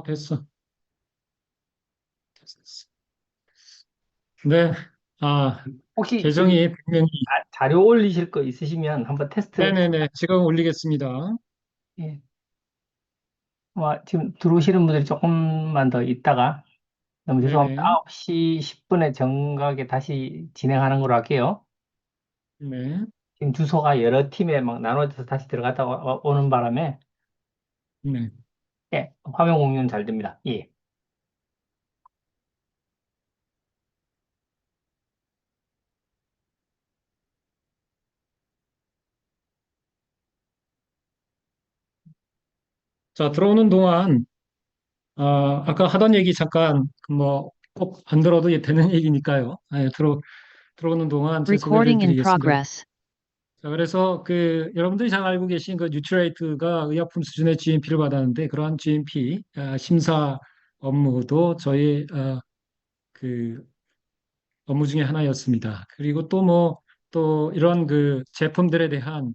됐어. 됐어. 네. 아, 혹시 계정이 분명히, 자료 올리실 거 있으시면 한번 테스트. 네네네. 지금 올리겠습니다. 예. 지금 들어오시는 분들이 조금만 더 있다가 너무 죄송합니다. 네네. 9시 10분에 정각에 다시 진행하는 걸로 할게요. 네. 지금 주소가 여러 팀에 막 나눠져서 다시 들어갔다 오는 바람에 네. 예, 화면 공유는 잘 됩니다. 예. 자, 들어오는 동안, 아까 하던 얘기 잠깐, 뭐, 꼭 안 들어도 되는 얘기니까요. 들어오는 동안 제 소개를 Recording in 드리겠습니다. progress. 자, 그래서 여러분들이 잘 알고 계신 그 뉴트레이트가 의약품 수준의 GMP를 받았는데, 그러한 GMP 심사 업무도 저희, 그 업무 중에 하나였습니다. 그리고 또 뭐, 또 이런 그 제품들에 대한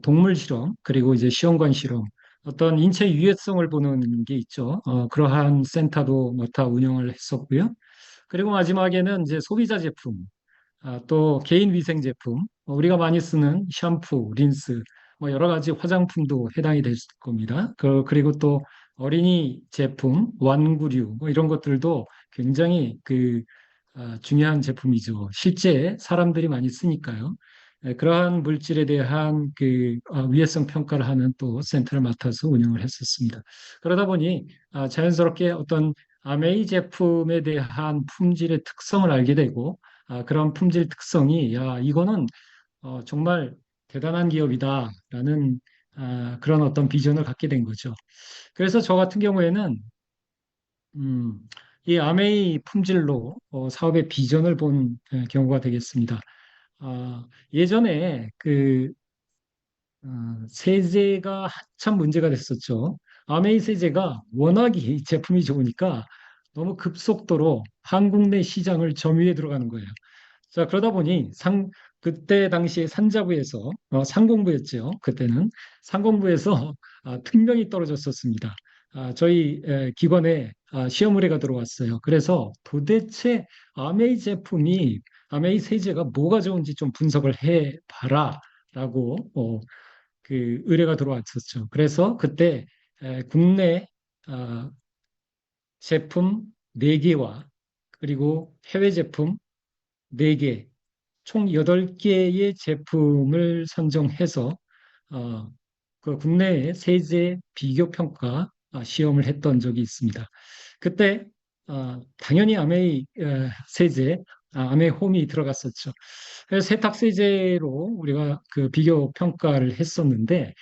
동물 실험, 그리고 이제 시험관 실험, 어떤 인체 유해성을 보는 게 있죠. 그러한 센터도 맡아 운영을 했었고요. 그리고 마지막에는 이제 소비자 제품, 또 개인 위생 제품, 우리가 많이 쓰는 샴푸, 린스, 뭐 여러 가지 화장품도 해당이 될 겁니다. 그리고 또 어린이 제품, 완구류, 뭐 이런 것들도 굉장히 중요한 제품이죠. 실제 사람들이 많이 쓰니까요. 그러한 물질에 대한 위해성 평가를 하는 또 센터를 맡아서 운영을 했었습니다. 그러다 보니 자연스럽게 어떤 아메이 제품에 대한 품질의 특성을 알게 되고 그런 품질 특성이 이거는 정말 대단한 기업이다라는 그런 어떤 비전을 갖게 된 거죠. 그래서 저 같은 경우에는 음, 이 아메이 품질로 사업의 비전을 본 경우가 되겠습니다. 예전에 세제가 한참 문제가 됐었죠. 아메이 세제가 워낙 이 제품이 좋으니까 너무 급속도로 한국 내 시장을 점유해 들어가는 거예요. 자, 그러다 보니 그때 당시에 산자부에서, 상공부였죠. 그때는 상공부에서 특명이 떨어졌었습니다. 저희 기관에 시험 의뢰가 들어왔어요. 그래서 도대체 아메이 세제가 뭐가 좋은지 좀 분석을 해 봐라라고 의뢰가 들어왔었죠. 그래서 그때 국내 아, 제품 4개와 그리고 해외 제품 4개, 총 8개의 제품을 선정해서 어, 그 국내의 세제 비교 평가 시험을 했던 적이 있습니다. 그때 당연히 세제, 아메이 홈이 들어갔었죠. 그래서 세탁 세제로 우리가 그 비교 평가를 했었는데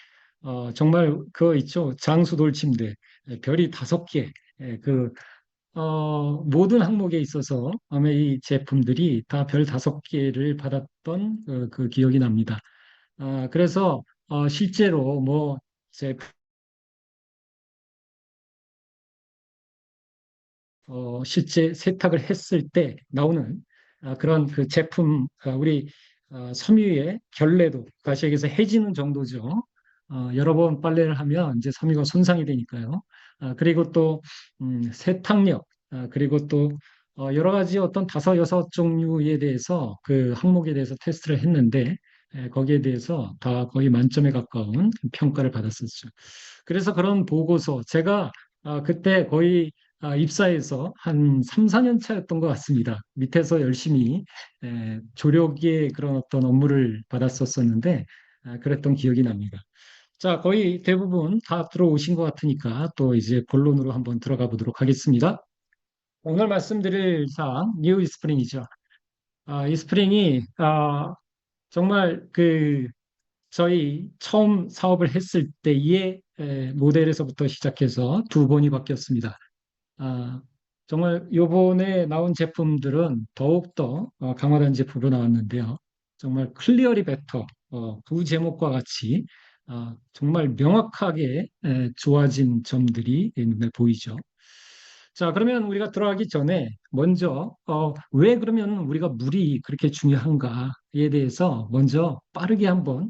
정말 그거 있죠. 장수 돌침대 별이 5개. 모든 항목에 있어서 아메이 제품들이 다 별 5개를 받았던 그 기억이 납니다. 그래서 실제로 뭐 제, 실제 세탁을 했을 때 나오는 그런 그 제품, 우리 섬유의 결례도 다시 얘기해서 해지는 정도죠. 여러 번 빨래를 하면 이제 섬유가 손상이 되니까요. 그리고 또 세탁력, 그리고 또 여러 가지 어떤 5, 6종류에 대해서 그 항목에 대해서 테스트를 했는데 거기에 대해서 다 거의 만점에 가까운 평가를 받았었죠. 그래서 그런 보고서 제가 그때 거의 입사해서 한 3, 4년 차였던 것 같습니다. 밑에서 열심히 조력의 그런 어떤 업무를 받았었었는데 그랬던 기억이 납니다. 자, 거의 대부분 다 들어오신 것 같으니까 또 이제 본론으로 한번 들어가 보도록 하겠습니다. 오늘 말씀드릴 사항, 뉴 이스프링이죠. 이스프링이 정말 저희 처음 사업을 했을 때의 모델에서부터 시작해서 2번이 바뀌었습니다. 아, 정말 요번에 나온 제품들은 더욱더 강화된 제품으로 나왔는데요. 정말 클리어리 베터, 두 제목과 같이 정말 명확하게 좋아진 점들이 눈에 보이죠. 자, 그러면 우리가 들어가기 전에 먼저 왜 그러면 우리가 물이 그렇게 중요한가에 대해서 먼저 빠르게 한번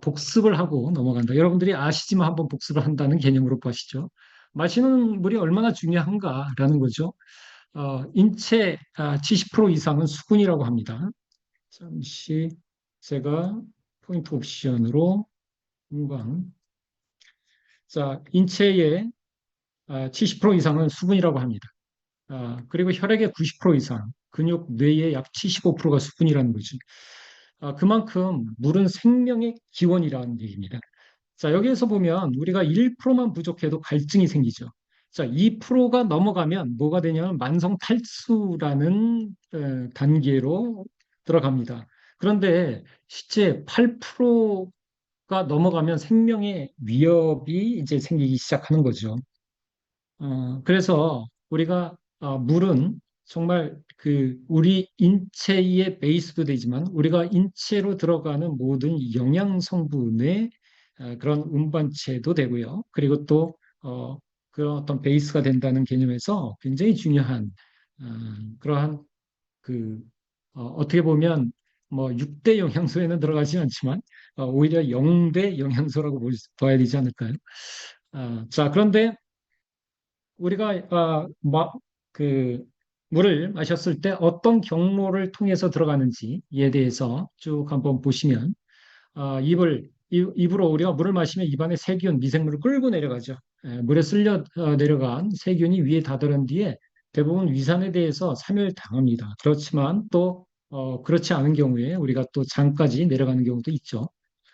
복습을 하고 넘어간다. 여러분들이 아시지만 한번 복습을 한다는 개념으로 보시죠. 마시는 물이 얼마나 중요한가라는 거죠. 인체 70% 이상은 수분이라고 합니다. 잠시 제가 포인트 옵션으로 금방 자, 인체의 70% 이상은 수분이라고 합니다. 그리고 혈액의 90% 이상, 근육, 뇌의 약 75%가 수분이라는 거죠. 그만큼 물은 생명의 기원이라는 얘기입니다. 자, 여기에서 보면 우리가 1%만 부족해도 갈증이 생기죠. 자, 2%가 넘어가면 뭐가 되냐면 만성 탈수라는 단계로 들어갑니다. 그런데 실제 8%가 넘어가면 생명의 위협이 이제 생기기 시작하는 거죠. 그래서 우리가 물은 정말 그 우리 인체의 베이스도 되지만 우리가 인체로 들어가는 모든 영양 성분의 그런 운반체도 되고요. 그리고 또 그런 어떤 베이스가 된다는 개념에서 굉장히 중요한 어, 그러한 그 어떻게 보면 뭐 6대 영양소에는 들어가지 않지만 오히려 0대 영양소라고 봐야 되지 않을까요? 자, 그런데 우리가 그 물을 마셨을 때 어떤 경로를 통해서 들어가는지에 대해서 쭉 한번 보시면 입으로 우리가 물을 마시면 입안에 세균, 미생물을 끌고 내려가죠. 물에 쓸려 내려간 세균이 위에 닿은 뒤에 대부분 위산에 대해서 사멸당합니다. 그렇지만 또 그렇지 않은 경우에 우리가 또 장까지 내려가는 경우도 있죠.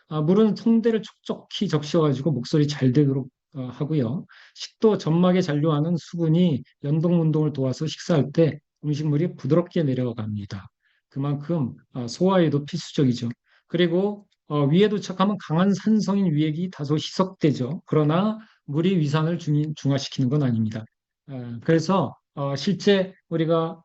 물은 성대를 촉촉히 적셔가지고 목소리 잘 되도록 하고요. 식도 점막에 잔류하는 수분이 연동 운동을 도와서 식사할 때 음식물이 부드럽게 내려갑니다. 그만큼 소화에도 필수적이죠. 그리고 위에 도착하면 강한 산성인 위액이 다소 희석되죠. 그러나 물이 위산을 중화시키는 건 아닙니다. 그래서 실제 우리가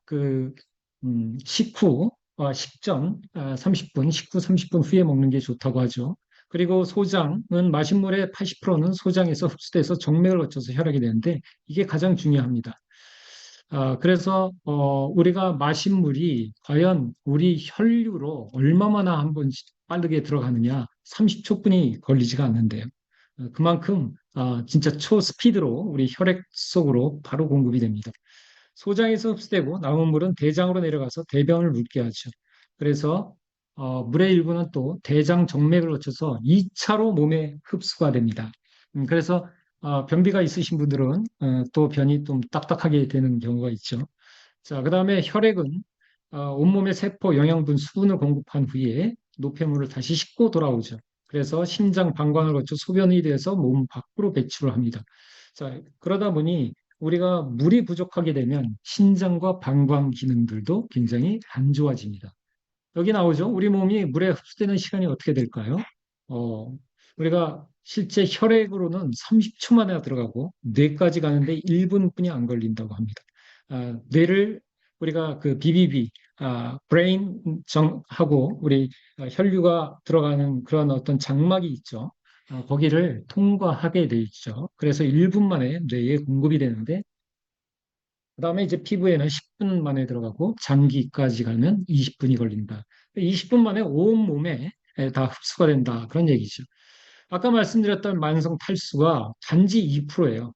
식후 식전 30분, 식후 30분 후에 먹는 게 좋다고 하죠. 그리고 소장은 마신 물의 80%는 소장에서 흡수돼서 정맥을 거쳐서 혈액이 되는데 이게 가장 중요합니다. 그래서 우리가 마신 물이 과연 우리 혈류로 얼마나 한 번 빠르게 들어가느냐 30초분이 걸리지가 않는데요. 그만큼 진짜 초스피드로 우리 혈액 속으로 바로 공급이 됩니다. 소장에서 흡수되고 남은 물은 대장으로 내려가서 대변을 묽게 하죠. 그래서 물의 일부는 또 대장 정맥을 거쳐서 2차로 몸에 흡수가 됩니다. 그래서 변비가 있으신 분들은 또 변이 좀 딱딱하게 되는 경우가 있죠. 자, 그다음에 혈액은 온몸의 세포, 영양분, 수분을 공급한 후에 노폐물을 다시 싣고 돌아오죠. 그래서 심장, 방광을 거쳐 소변이 돼서 몸 밖으로 배출을 합니다. 자, 그러다 보니 우리가 물이 부족하게 되면 신장과 방광 기능들도 굉장히 안 좋아집니다. 여기 나오죠. 우리 몸이 물에 흡수되는 시간이 어떻게 될까요? 어, 우리가 실제 혈액으로는 30초 만에 들어가고 뇌까지 가는데 1분뿐이 안 걸린다고 합니다. 뇌를 우리가 그 BBB, 브레인 정하고 우리 혈류가 들어가는 그런 어떤 장막이 있죠. 거기를 통과하게 돼 있죠. 그래서 1분 만에 뇌에 공급이 되는데 그다음에 이제 피부에는 10분 만에 들어가고 장기까지 가면 20분이 걸린다. 20분 만에 온 몸에 다 흡수가 된다. 그런 얘기죠. 아까 말씀드렸던 만성 탈수가 단지 2%예요.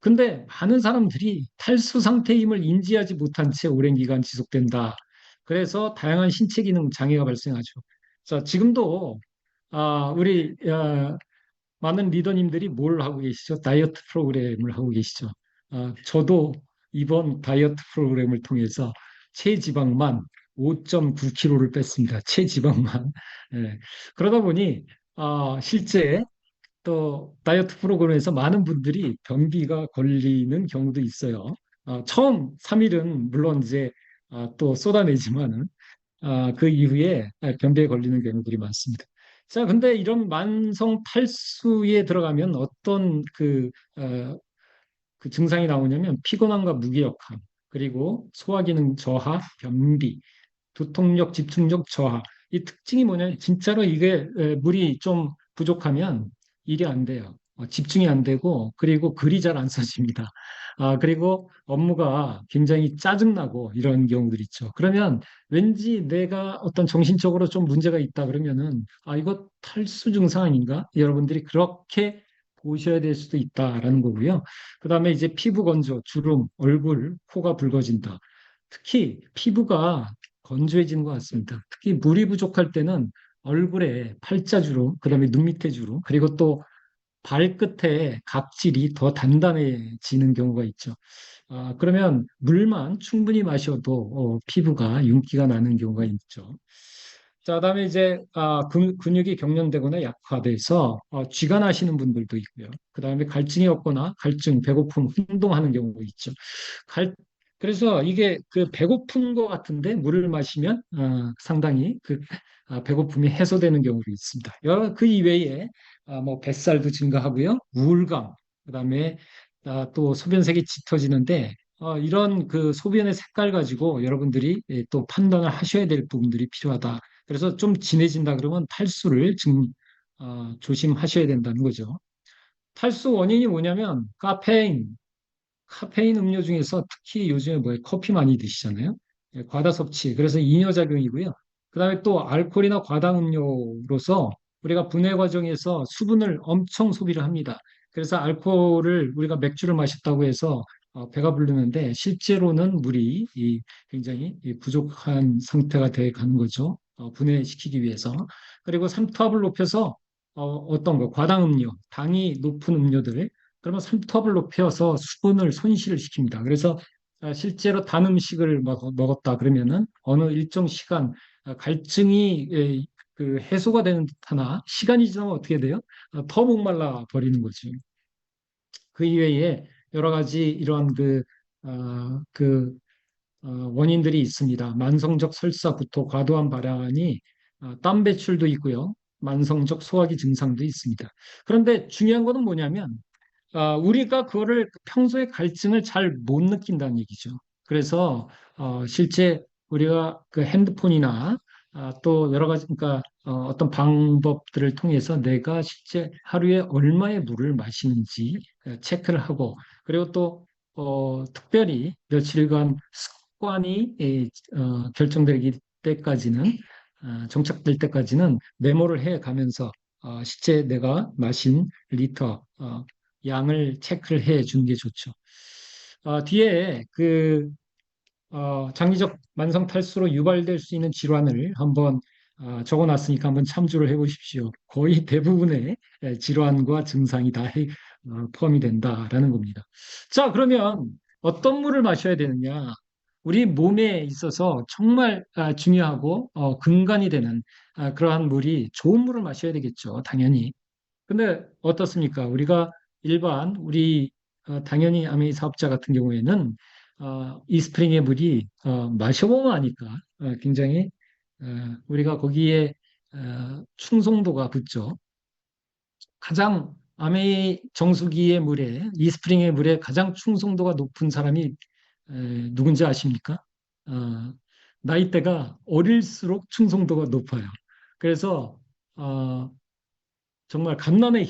근데 많은 사람들이 탈수 상태임을 인지하지 못한 채 오랜 기간 지속된다. 그래서 다양한 신체 기능 장애가 발생하죠. 자, 지금도 우리 많은 리더님들이 뭘 하고 계시죠? 다이어트 프로그램을 하고 계시죠. 저도 이번 다이어트 프로그램을 통해서 체지방만 5.9kg를 뺐습니다. 체지방만. 예. 그러다 보니 실제 또 다이어트 프로그램에서 많은 분들이 변비가 걸리는 경우도 있어요. 처음 3일은 물론 이제 또 쏟아내지만은 그 이후에 변비에 걸리는 경우들이 많습니다. 자, 근데 이런 만성 탈수에 들어가면 어떤 그 증상이 나오냐면 피곤함과 무기력함, 그리고 소화기능 저하, 변비, 두통력, 집중력 저하. 이 특징이 뭐냐면 진짜로 이게 물이 좀 부족하면 일이 안 돼요. 집중이 안 되고 그리고 글이 잘 안 써집니다. 그리고 업무가 굉장히 짜증나고 이런 경우들 있죠. 그러면 왠지 내가 어떤 정신적으로 좀 문제가 있다 그러면은 이거 탈수 증상 아닌가? 여러분들이 그렇게 보셔야 될 수도 있다라는 거고요. 그다음에 이제 피부 건조, 주름, 얼굴, 코가 붉어진다. 특히 피부가 건조해지는 것 같습니다. 특히 물이 부족할 때는 얼굴에 팔자주름, 그다음에 눈 밑에 주름, 그리고 또 발끝에 각질이 더 단단해지는 경우가 있죠. 그러면 물만 충분히 마셔도 피부가 윤기가 나는 경우가 있죠. 자, 그다음에 이제 근육이 경련되거나 약화돼서 쥐가 나시는 분들도 있고요. 그다음에 갈증이 없거나 갈증, 배고픔, 혼동하는 경우가 있죠. 갈, 그래서 이게 그 배고픈 것 같은데 물을 마시면 상당히 그 배고픔이 해소되는 경우도 있습니다. 그 이외에 뭐 뱃살도 증가하고요, 우울감, 그다음에 또 소변색이 짙어지는데 이런 그 소변의 색깔 가지고 여러분들이 또 판단을 하셔야 될 부분들이 필요하다. 그래서 좀 진해진다 그러면 탈수를 지금 조심하셔야 된다는 거죠. 탈수 원인이 뭐냐면 카페인 음료 중에서 특히 요즘에 뭐 커피 많이 드시잖아요. 과다 섭취. 그래서 이뇨작용이고요. 그다음에 또 알코올이나 과당 음료로서 우리가 분해 과정에서 수분을 엄청 소비를 합니다. 그래서 알코올을 우리가 맥주를 마셨다고 해서 배가 부르는데 실제로는 물이 굉장히 부족한 상태가 돼 가는 거죠. 분해시키기 위해서. 그리고 삼투압을 높여서 어떤 거 과당 음료, 당이 높은 음료들 그러면 삼투압을 높여서 수분을 손실을 시킵니다. 그래서 실제로 단 음식을 먹었다 그러면은 어느 일정 시간 갈증이 그 해소가 되는 듯하나 시간이 지나면 어떻게 돼요? 더 목말라 버리는 거죠. 그 이외에 여러 가지 이런 원인들이 있습니다. 만성적 설사, 구토, 과도한 발현이 땀 배출도 있고요. 만성적 소화기 증상도 있습니다. 그런데 중요한 것은 뭐냐면 우리가 그거를 평소에 갈증을 잘 못 느낀다는 얘기죠. 그래서 실제 우리가 그 핸드폰이나 또 여러 가지 그러니까 어떤 방법들을 통해서 내가 실제 하루에 얼마의 물을 마시는지 체크를 하고 그리고 또 특별히 며칠간 습관이 결정되기 때까지는 정착될 때까지는 메모를 해 가면서 실제 내가 마신 리터 양을 체크를 해 주는 게 좋죠. 뒤에 장기적 만성 탈수로 유발될 수 있는 질환을 한번 적어 놨으니까 한번 참조를 해 보십시오. 거의 대부분의 질환과 증상이 다 포함이 된다라는 겁니다. 자, 그러면 어떤 물을 마셔야 되느냐? 우리 몸에 있어서 정말 중요하고 근간이 되는 그러한 물이 좋은 물을 마셔야 되겠죠. 당연히. 근데 어떻습니까? 우리가 우리 당연히 아메이 사업자 같은 경우에는 이스프링의 물이 마셔보면 아니까 굉장히 우리가 거기에 충성도가 붙죠. 가장 아메이 정수기의 물에 이스프링의 물에 가장 충성도가 높은 사람이 누군지 아십니까? 어, 나이대가 어릴수록 충성도가 높아요. 그래서 어, 정말 갓난에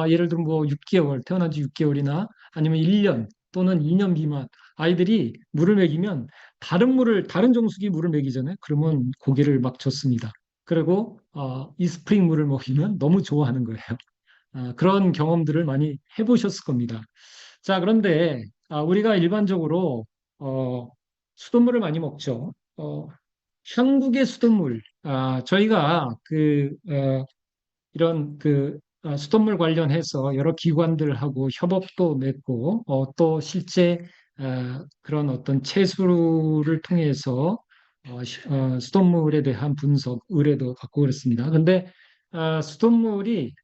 예를 들면 뭐 6개월 태어난 지 6개월이나 아니면 1년 또는 2년 미만 아이들이 물을 먹이면 다른 정수기 물을 먹이잖아요. 그러면 고개를 막 젓습니다. 그리고 이 스프링 물을 먹이면 너무 좋아하는 거예요. 그런 경험들을 많이 해보셨을 겁니다. 자, 그런데 우리가 일반적으로 수돗물을 많이 먹죠. 한국의 수돗물, 저희가 이런 수돗물 관련해서 여러 기관들하고 협업도 맺고 또 실제 그런 어떤 채수를 통해서 수돗물에 대한 분석 의뢰도 받고 그렇습니다. 근데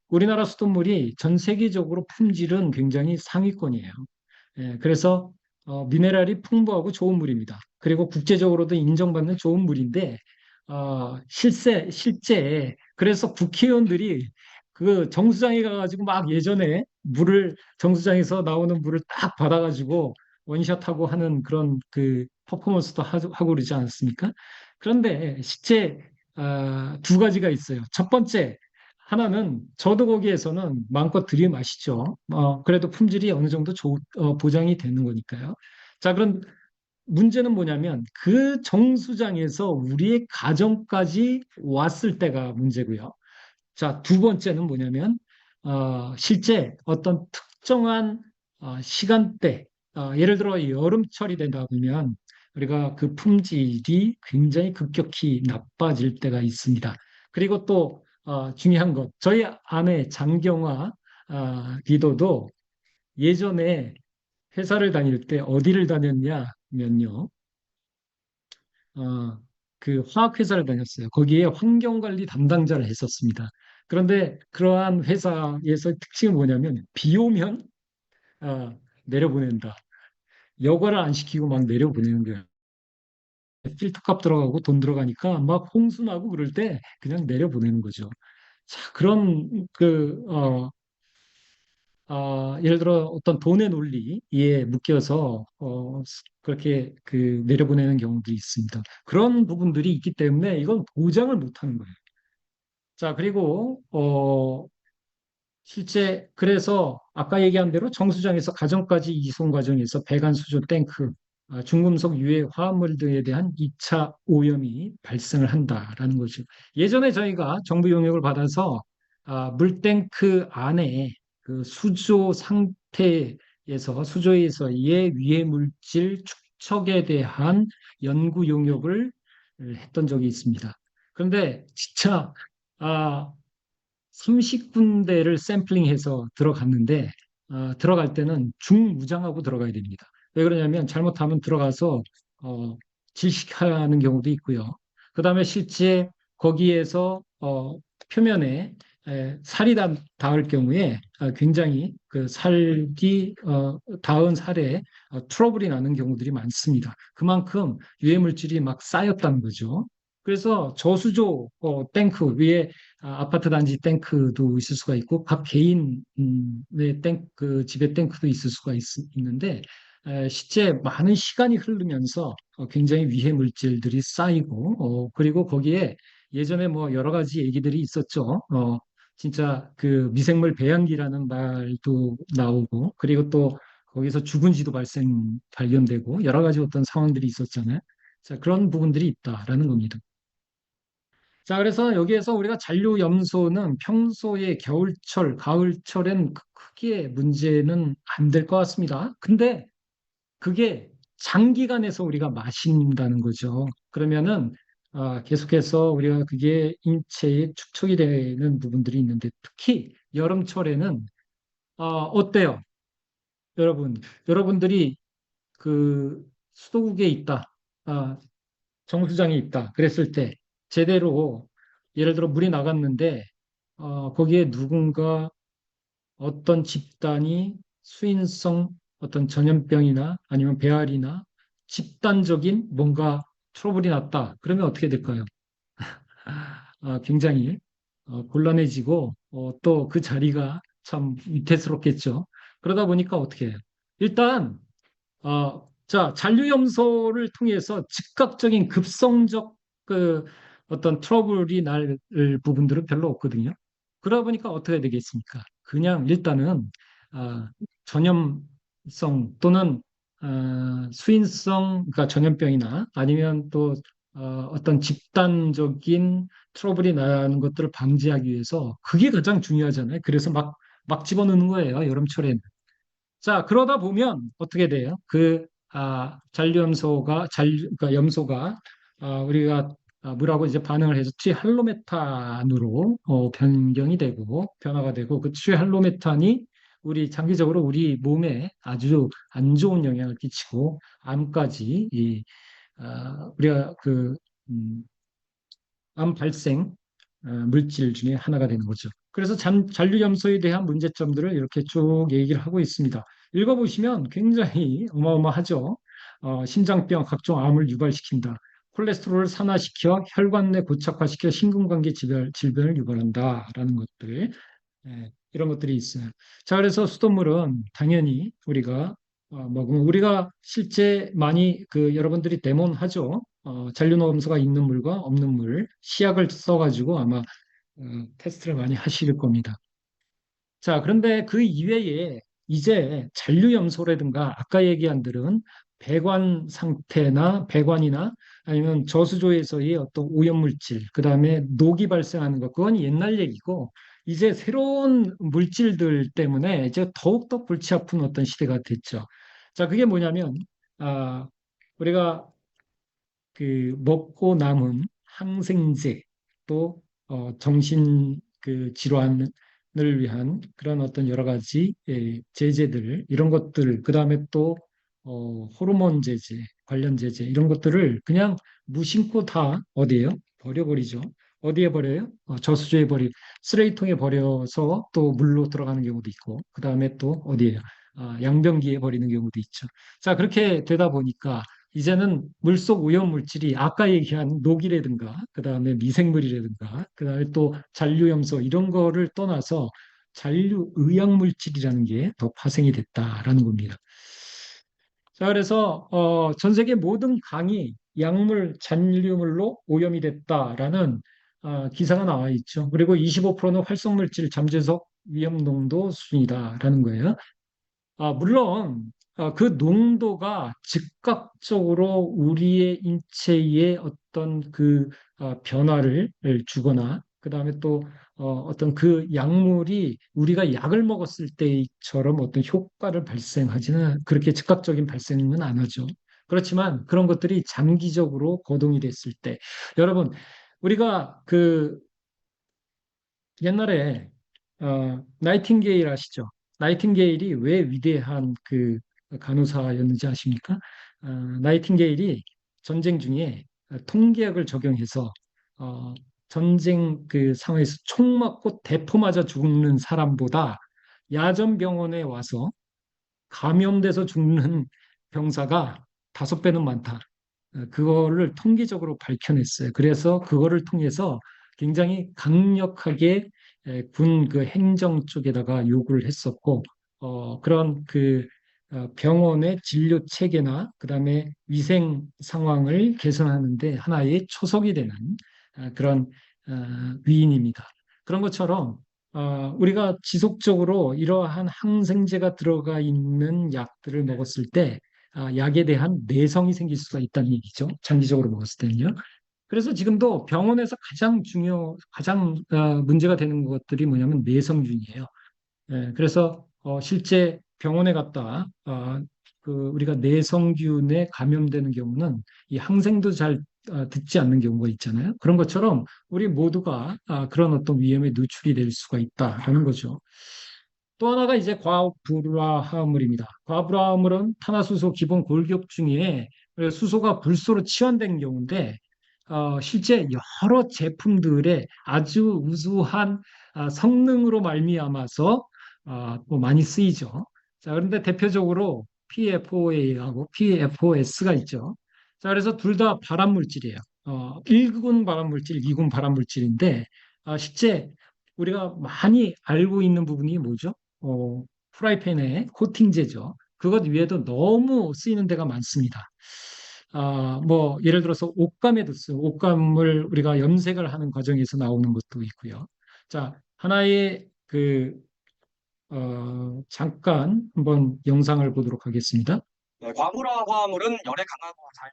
우리나라 수돗물이 전 세계적으로 품질은 굉장히 상위권이에요. 그래서 미네랄이 풍부하고 좋은 물입니다. 그리고 국제적으로도 인정받는 좋은 물인데 실제 그래서 국회의원들이 그 정수장에 가가지고 막 예전에 정수장에서 나오는 물을 딱 받아가지고 원샷하고 하는 그런 그 퍼포먼스도 하고 그러지 않았습니까? 그런데 실제 두 가지가 있어요. 첫 번째 하나는 저도 거기에서는 마음껏 들이마시죠. 그래도 품질이 어느 정도 보장이 되는 거니까요. 자, 그럼 문제는 뭐냐면 그 정수장에서 우리의 가정까지 왔을 때가 문제고요. 자, 두 번째는 뭐냐면 실제 어떤 특정한 시간대, 예를 들어 여름철이 되다 보면 우리가 그 품질이 굉장히 급격히 나빠질 때가 있습니다. 그리고 또 중요한 것, 저희 아내 장경화 리더도 예전에 회사를 다닐 때 어디를 다녔냐면요. 어, 그 화학회사를 다녔어요. 거기에 환경관리 담당자를 했었습니다. 그런데 그러한 회사에서 특징이 뭐냐면 비 오면 아, 내려보낸다. 여과를 안 시키고 막 내려보내는 거예요. 필터값 들어가고 돈 들어가니까 막 홍수나고 그럴 때 그냥 내려보내는 거죠. 자, 그런 예를 들어 어떤 돈의 논리에 묶여서 그렇게 그 내려보내는 경우도 있습니다. 그런 부분들이 있기 때문에 이건 보장을 못하는 거예요. 자, 그리고 실제 그래서 아까 얘기한 대로 정수장에서 가정까지 이송 과정에서 배관 수조 탱크, 중금속 유해 화합물 등에 대한 2차 오염이 발생을 한다라는 거죠. 예전에 저희가 정부 용역을 받아서 물탱크 안에 그 수조 상태에서 수조에서의 유해 물질 축척에 대한 연구 용역을 했던 적이 있습니다. 그런데 진짜 아, 30군데를 샘플링해서 들어갔는데 들어갈 때는 중무장하고 들어가야 됩니다. 왜 그러냐면 잘못하면 들어가서 어, 질식하는 경우도 있고요. 그다음에 실제 거기에서 표면에 살이 닿을 경우에 굉장히 그 살이 닿은 살에 트러블이 나는 경우들이 많습니다. 그만큼 유해 물질이 막 쌓였다는 거죠. 그래서 저수조 탱크 위에 아파트 단지 탱크도 있을 수가 있고 각 개인의 그 집의 탱크도 있을 수가 있는데 실제 많은 시간이 흐르면서 굉장히 위해 물질들이 쌓이고 그리고 거기에 예전에 뭐 여러 가지 얘기들이 있었죠. 진짜 그 미생물 배양기라는 말도 나오고 그리고 또 거기서 죽은 쥐도 발견되고 여러 가지 어떤 상황들이 있었잖아요. 자, 그런 부분들이 있다라는 겁니다. 자, 그래서 여기에서 우리가 잔류염소는 평소에 겨울철, 가을철엔 크게 문제는 안 될 것 같습니다. 근데 그게 장기간에서 우리가 마신다는 거죠. 그러면은 계속해서 우리가 그게 인체에 축적이 되는 부분들이 있는데 특히 여름철에는 어때요? 여러분, 여러분들이 그 수도국에 있다. 아, 정수장에 있다. 그랬을 때 제대로 예를 들어 물이 나갔는데 거기에 누군가 어떤 집단이 수인성 어떤 전염병이나 아니면 배알이나 집단적인 뭔가 트러블이 났다. 그러면 어떻게 될까요? 굉장히 곤란해지고 또 그 자리가 참 위태스럽겠죠. 그러다 보니까 어떻게 해요? 일단 자, 잔류염소를 통해서 즉각적인 급성적 그 어떤 트러블이 날 부분들은 별로 없거든요. 그러다 보니까 어떻게 되겠습니까? 그냥 일단은 아, 전염성 또는 수인성, 그러니까 전염병이나 아니면 또 어떤 집단적인 트러블이 나는 것들을 방지하기 위해서 그게 가장 중요하잖아요. 그래서 막 집어넣는 거예요, 여름철에는. 자, 그러다 보면 어떻게 돼요? 그러니까 염소가, 우리가 물하고 이제 반응을 해서 트리할로메탄으로 변경이 되고, 변화가 되고, 그 트리할로메탄이 장기적으로 우리 몸에 아주 안 좋은 영향을 끼치고, 암까지, 우리가 음, 암 발생 물질 중에 하나가 되는 거죠. 그래서 잔류염소에 대한 문제점들을 이렇게 쭉 얘기를 하고 있습니다. 읽어보시면 굉장히 어마어마하죠. 심장병, 각종 암을 유발시킨다. 콜레스테롤을 산화시켜 혈관 내 고착화시켜 심근관계 질병을 유발한다라는 것들. 이런 것들이 있어요. 자, 그래서 수돗물은 당연히 우리가 먹으면 우리가 실제 많이 여러분들이 데몬하죠. 잔류염소가 있는 물과 없는 물, 시약을 써가지고 아마 테스트를 많이 하실 겁니다. 자, 그런데 그 이외에 이제 잔류염소라든가 아까 얘기한 들은 배관 상태나 배관이나 아니면 저수조에서의 어떤 오염물질, 그 다음에 녹이 발생하는 것, 그건 옛날 얘기고 이제 새로운 물질들 때문에 이제 더욱더 골치 아픈 어떤 시대가 됐죠. 자, 그게 뭐냐면, 아, 우리가 그 먹고 남은 항생제 또 정신 그 질환을 위한 그런 어떤 여러 가지 제제들 이런 것들 그다음에 또 호르몬 제제 관련 제제 이런 것들을 그냥 무심코 다 어디에요? 버려버리죠. 어디에 버려요? 저수지에 쓰레기통에 버려서 또 물로 들어가는 경우도 있고 그다음에 또 어디에요? 양변기에 버리는 경우도 있죠. 자, 그렇게 되다 보니까 이제는 물속 오염물질이 아까 얘기한 녹이라든가, 그 다음에 미생물이라든가, 그 다음에 또 잔류염소 이런 거를 떠나서 잔류 의약물질이라는 게 더 파생이 됐다라는 겁니다. 자, 그래서 전 세계 모든 강이 약물 잔류물로 오염이 됐다라는 기사가 나와 있죠. 그리고 25%는 활성물질 잠재적 위험 농도 수준이다라는 거예요. 물론 그 농도가 즉각적으로 우리의 인체에 어떤 그 변화를 주거나 그다음에 또 어떤 그 약물이 우리가 약을 먹었을 때처럼 어떤 효과를 발생하지는 그렇게 즉각적인 발생은 안 하죠. 그렇지만 그런 것들이 장기적으로 거동이 됐을 때 여러분 우리가 그 옛날에 나이팅게일 아시죠? 나이팅게일이 왜 위대한 그 간호사였는지 아십니까? 어, 나이팅게일이 전쟁 중에 통계학을 적용해서 어, 전쟁 그 상황에서 총 맞고 대포 맞아 죽는 사람보다 야전 병원에 와서 감염돼서 죽는 병사가 5배는 많다. 그거를 통계적으로 밝혀냈어요. 그래서 그거를 통해서 굉장히 강력하게 군 그 행정 쪽에다가 요구를 했었고, 그런 그 병원의 진료 체계나 그다음에 위생 상황을 개선하는데 하나의 초석이 되는 그런 위인입니다. 그런 것처럼 우리가 지속적으로 이러한 항생제가 들어가 있는 약들을 먹었을 때 약에 대한 내성이 생길 수가 있다는 얘기죠. 장기적으로 먹었을 때는요. 그래서 지금도 병원에서 가장 문제가 되는 것들이 뭐냐면 내성균이에요. 그래서 실제 병원에 갔다 그 우리가 내성균에 감염되는 경우는 이 항생도 잘 듣지 않는 경우가 있잖아요. 그런 것처럼 우리 모두가 그런 어떤 위험에 노출이 될 수가 있다라는 거죠. 또 하나가 이제 과불화합물입니다. 과불화합물은 탄화수소 기본 골격 중에 수소가 불소로 치환된 경우인데 실제 여러 제품들의 아주 우수한 성능으로 말미암아서 뭐 많이 쓰이죠. 자, 그런데 대표적으로 PFOA하고 PFOS가 있죠. 자, 그래서 둘 다 발암물질이에요. 1군 발암물질, 2군 발암물질인데 실제 우리가 많이 알고 있는 부분이 뭐죠? 프라이팬의 코팅제죠. 그것 위에도 너무 쓰이는 데가 많습니다. 뭐, 예를 들어서 옷감에도 쓰고, 옷감을 우리가 염색을 하는 과정에서 나오는 것도 있고요. 자, 하나의 잠깐 한번 영상을 보도록 하겠습니다. 네, 과물화 화합물은 열에 강하고 잘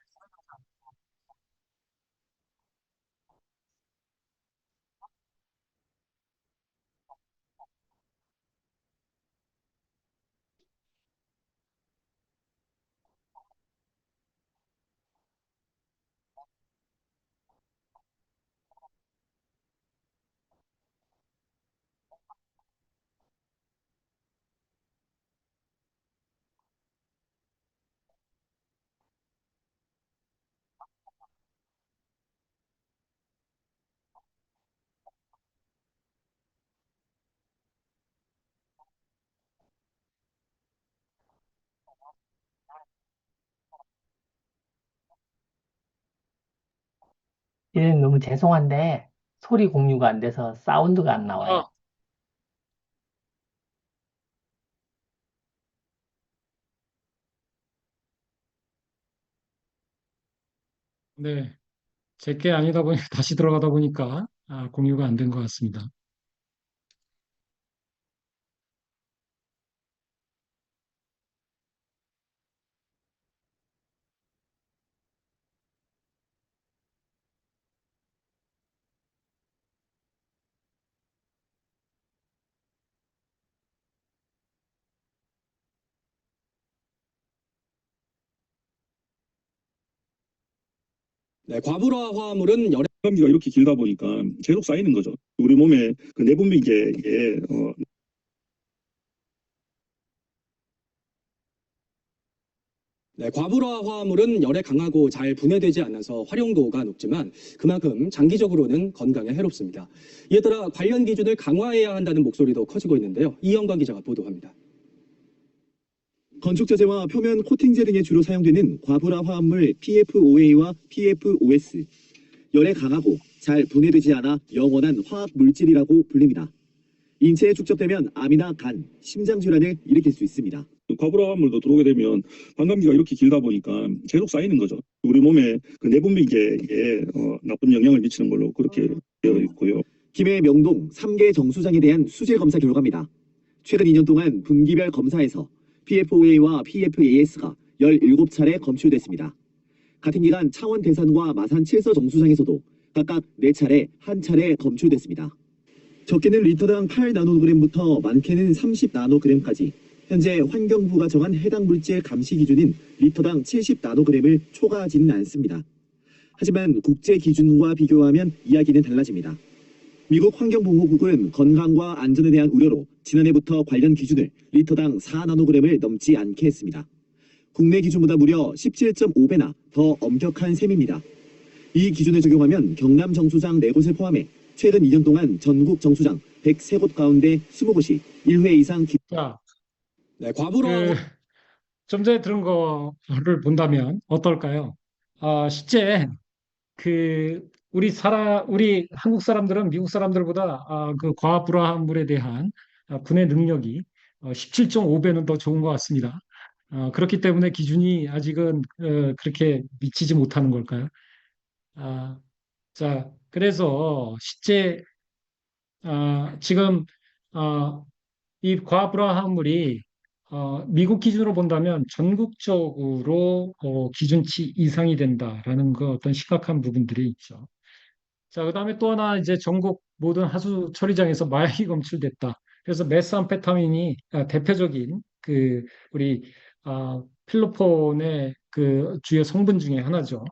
예, 너무 죄송한데 소리 공유가 안 돼서 사운드가 안 나와요. 아, 네. 제게 아니다 보니 다시 들어가다 보니까 공유가 안 된 것 같습니다. 네, 과부라 화합물은 열에 감기가 이렇게 길다 보니까 계속 쌓이는 거죠. 우리 몸에 그 내분비계에 네, 과부라 화합물은 열에 강하고 잘 분해되지 않아서 활용도가 높지만 그만큼 장기적으로는 건강에 해롭습니다. 이에 따라 관련 기준을 강화해야 한다는 목소리도 커지고 있는데요. 이영관 기자가 보도합니다. 건축 자재와 표면 코팅제 등에 주로 사용되는 과부라 화합물 PFOA와 PFOS. 열에 강하고 잘 분해되지 않아 영원한 화학 물질이라고 불립니다. 인체에 축적되면 암이나 간, 심장 질환을 일으킬 수 있습니다. 과부라물도 들어오게 되면 반감기가 이렇게 길다 보니까 계속 쌓이는 거죠. 우리 몸에 그 내분비계에 나쁜 영향을 미치는 걸로 그렇게 되어 있고요. 김해 명동 3개 정수장에 대한 수질 검사 결과입니다. 최근 2년 동안 분기별 검사에서 PFOA와 PFAS가 17차례 검출됐습니다. 같은 기간 창원 대산과 마산 7서 정수장에서도 각각 4차례, 1차례 검출됐습니다. 적게는 리터당 8나노그램부터 많게는 30나노그램까지 현재 환경부가 정한 해당 물질 감시 기준인 리터당 70나노그램을 초과하지는 않습니다. 하지만 국제 기준과 비교하면 이야기는 달라집니다. 미국 환경보호국은 건강과 안전에 대한 우려로 지난해부터 관련 기준을 리터당 4나노그램을 넘지 않게 했습니다. 국내 기준보다 무려 17.5배나 더 엄격한 셈입니다. 이 기준을 적용하면 경남 정수장 4곳을 포함해 최근 2년 동안 전국 정수장 103곳 가운데 20곳이 1회 이상 자, 네, 과부라 좀 전에 들은 거를 본다면 어떨까요? 실제 우리 한국 사람들은 미국 사람들보다 그 과불화물에 대한 분해 능력이 17.5배는 더 좋은 것 같습니다. 그렇기 때문에 기준이 아직은 그렇게 미치지 못하는 걸까요? 아, 자, 그래서 실제 지금 이 과불화물이 미국 기준으로 본다면 전국적으로 기준치 이상이 된다라는 그 어떤 심각한 부분들이 있죠. 자, 그다음에 또 하나 이제 전국 모든 하수 처리장에서 마약이 검출됐다. 그래서 메스암페타민이 대표적인 그 우리 필로폰의 그 주요 성분 중에 하나죠.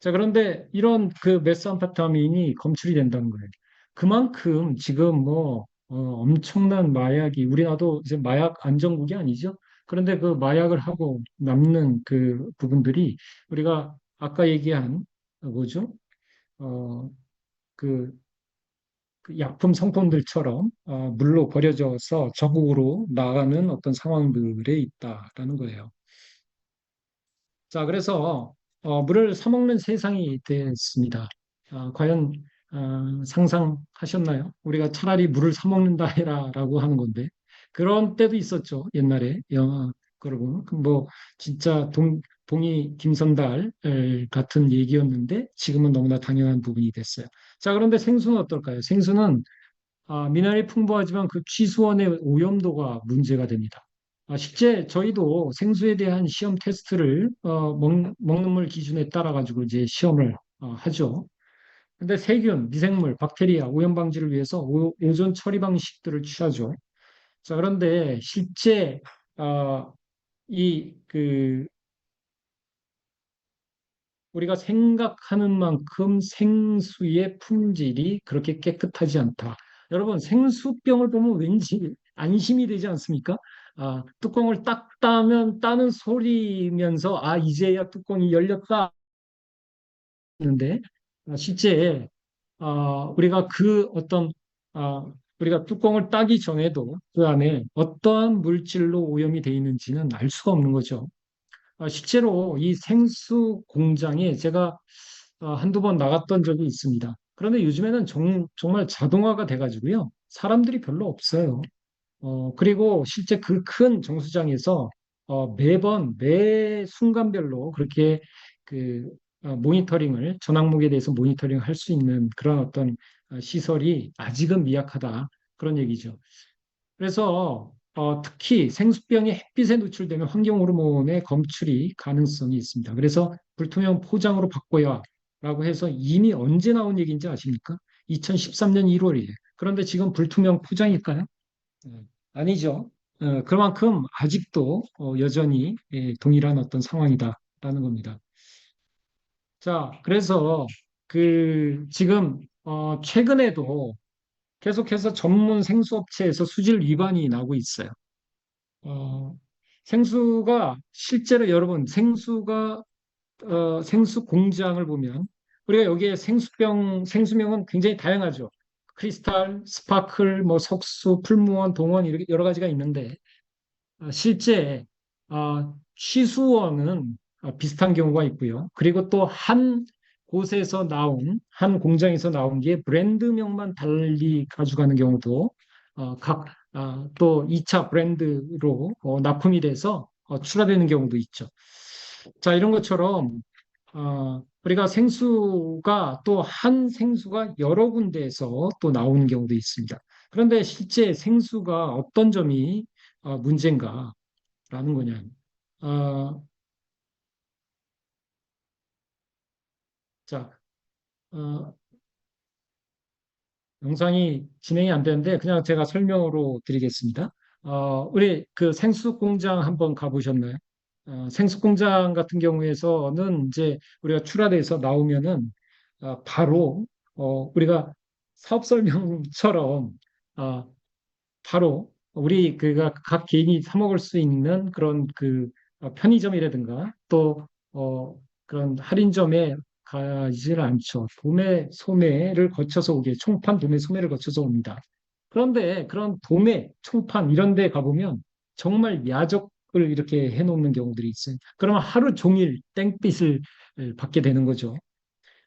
자, 그런데 이런 그 메스암페타민이 검출이 된다는 거예요. 그만큼 지금 뭐 엄청난 마약이 우리나라도 이제 마약 안정국이 아니죠. 그런데 그 마약을 하고 남는 그 부분들이 우리가 아까 얘기한 뭐죠? 어, 그, 그 약품 성분들처럼 물로 버려져서 전국으로 나가는 어떤 상황들에 있다라는 거예요. 자, 그래서 물을 사먹는 세상이 됐습니다. 과연 상상하셨나요? 우리가 차라리 물을 사먹는다 해라라고 하는 건데 그런 때도 있었죠. 옛날에 영화 그러고 뭐 진짜 동이 김선달 같은 얘기였는데 지금은 너무나 당연한 부분이 됐어요. 자, 그런데 생수는 어떨까요? 생수는 미네랄이 풍부하지만 그 취수원의 오염도가 문제가 됩니다. 실제 저희도 생수에 대한 시험 테스트를 먹는 물 기준에 따라 가지고 이제 시험을 하죠. 근데 세균, 미생물, 박테리아 오염 방지를 위해서 오존 처리 방식들을 취하죠. 자, 그런데 실제 이그 우리가 생각하는 만큼 생수의 품질이 그렇게 깨끗하지 않다. 여러분, 생수병을 보면 왠지 안심이 되지 않습니까? 뚜껑을 딱 따면 따는 소리면서 이제야 뚜껑이 열렸다 하는데 실제 우리가 그 어떤 우리가 뚜껑을 따기 전에도 그 안에 어떠한 물질로 오염이 되어 있는지는 알 수가 없는 거죠. 실제로 이 생수 공장에 제가 한두 번 나갔던 적이 있습니다. 그런데 요즘에는 정말 자동화가 돼가지고요. 사람들이 별로 없어요. 그리고 실제 그 큰 정수장에서 매번 매 순간별로 그렇게 그 모니터링을 전 항목에 대해서 모니터링을 할 수 있는 그런 어떤 시설이 아직은 미약하다 그런 얘기죠. 그래서 특히 생수병이 햇빛에 노출되면 환경 호르몬의 검출이 가능성이 있습니다. 그래서 불투명 포장으로 바꿔야 라고 해서 이미 언제 나온 얘기인지 아십니까? 2013년 1월이에요. 그런데 지금 불투명 포장일까요? 아니죠. 그만큼 아직도 여전히 동일한 어떤 상황이다라는 겁니다. 자, 그래서 지금 최근에도 계속해서 전문 생수업체에서 수질 위반이 나고 있어요. 어, 생수가 실제로 여러분 생수 공장을 보면 우리가 여기에 생수명은 굉장히 다양하죠. 크리스탈, 스파클, 뭐 석수, 풀무원, 동원 이렇게 여러 가지가 있는데 실제 취수원은 비슷한 경우가 있고요. 그리고 또 한 공장에서 나온 게 브랜드명만 달리 가져가는 경우도 또 2차 브랜드로 납품이 돼서 출하되는 경우도 있죠. 자, 이런 것처럼 우리가 생수가 또 한 생수가 여러 군데에서 또 나오는 경우도 있습니다. 그런데 실제 생수가 어떤 점이 문제인가라는 거냐. 어, 자, 어, 영상이 진행이 안 되는데 그냥 제가 설명으로 드리겠습니다. 우리 그 생수 공장 한번 가보셨나요? 생수 공장 같은 경우에서는 이제 우리가 출하돼서 나오면은 바로 우리가 사업 설명처럼 어, 바로 우리 그가 각 개인이 사 먹을 수 있는 그런 편의점이라든가 또 그런 할인점에 가지를 않죠. 소매를 거쳐서 오게 총판 도매 소매를 거쳐서 옵니다. 그런데 그런 도매, 총판 이런 데 가보면 정말 야적을 이렇게 해놓는 경우들이 있어요. 그러면 하루 종일 땡빛을 받게 되는 거죠.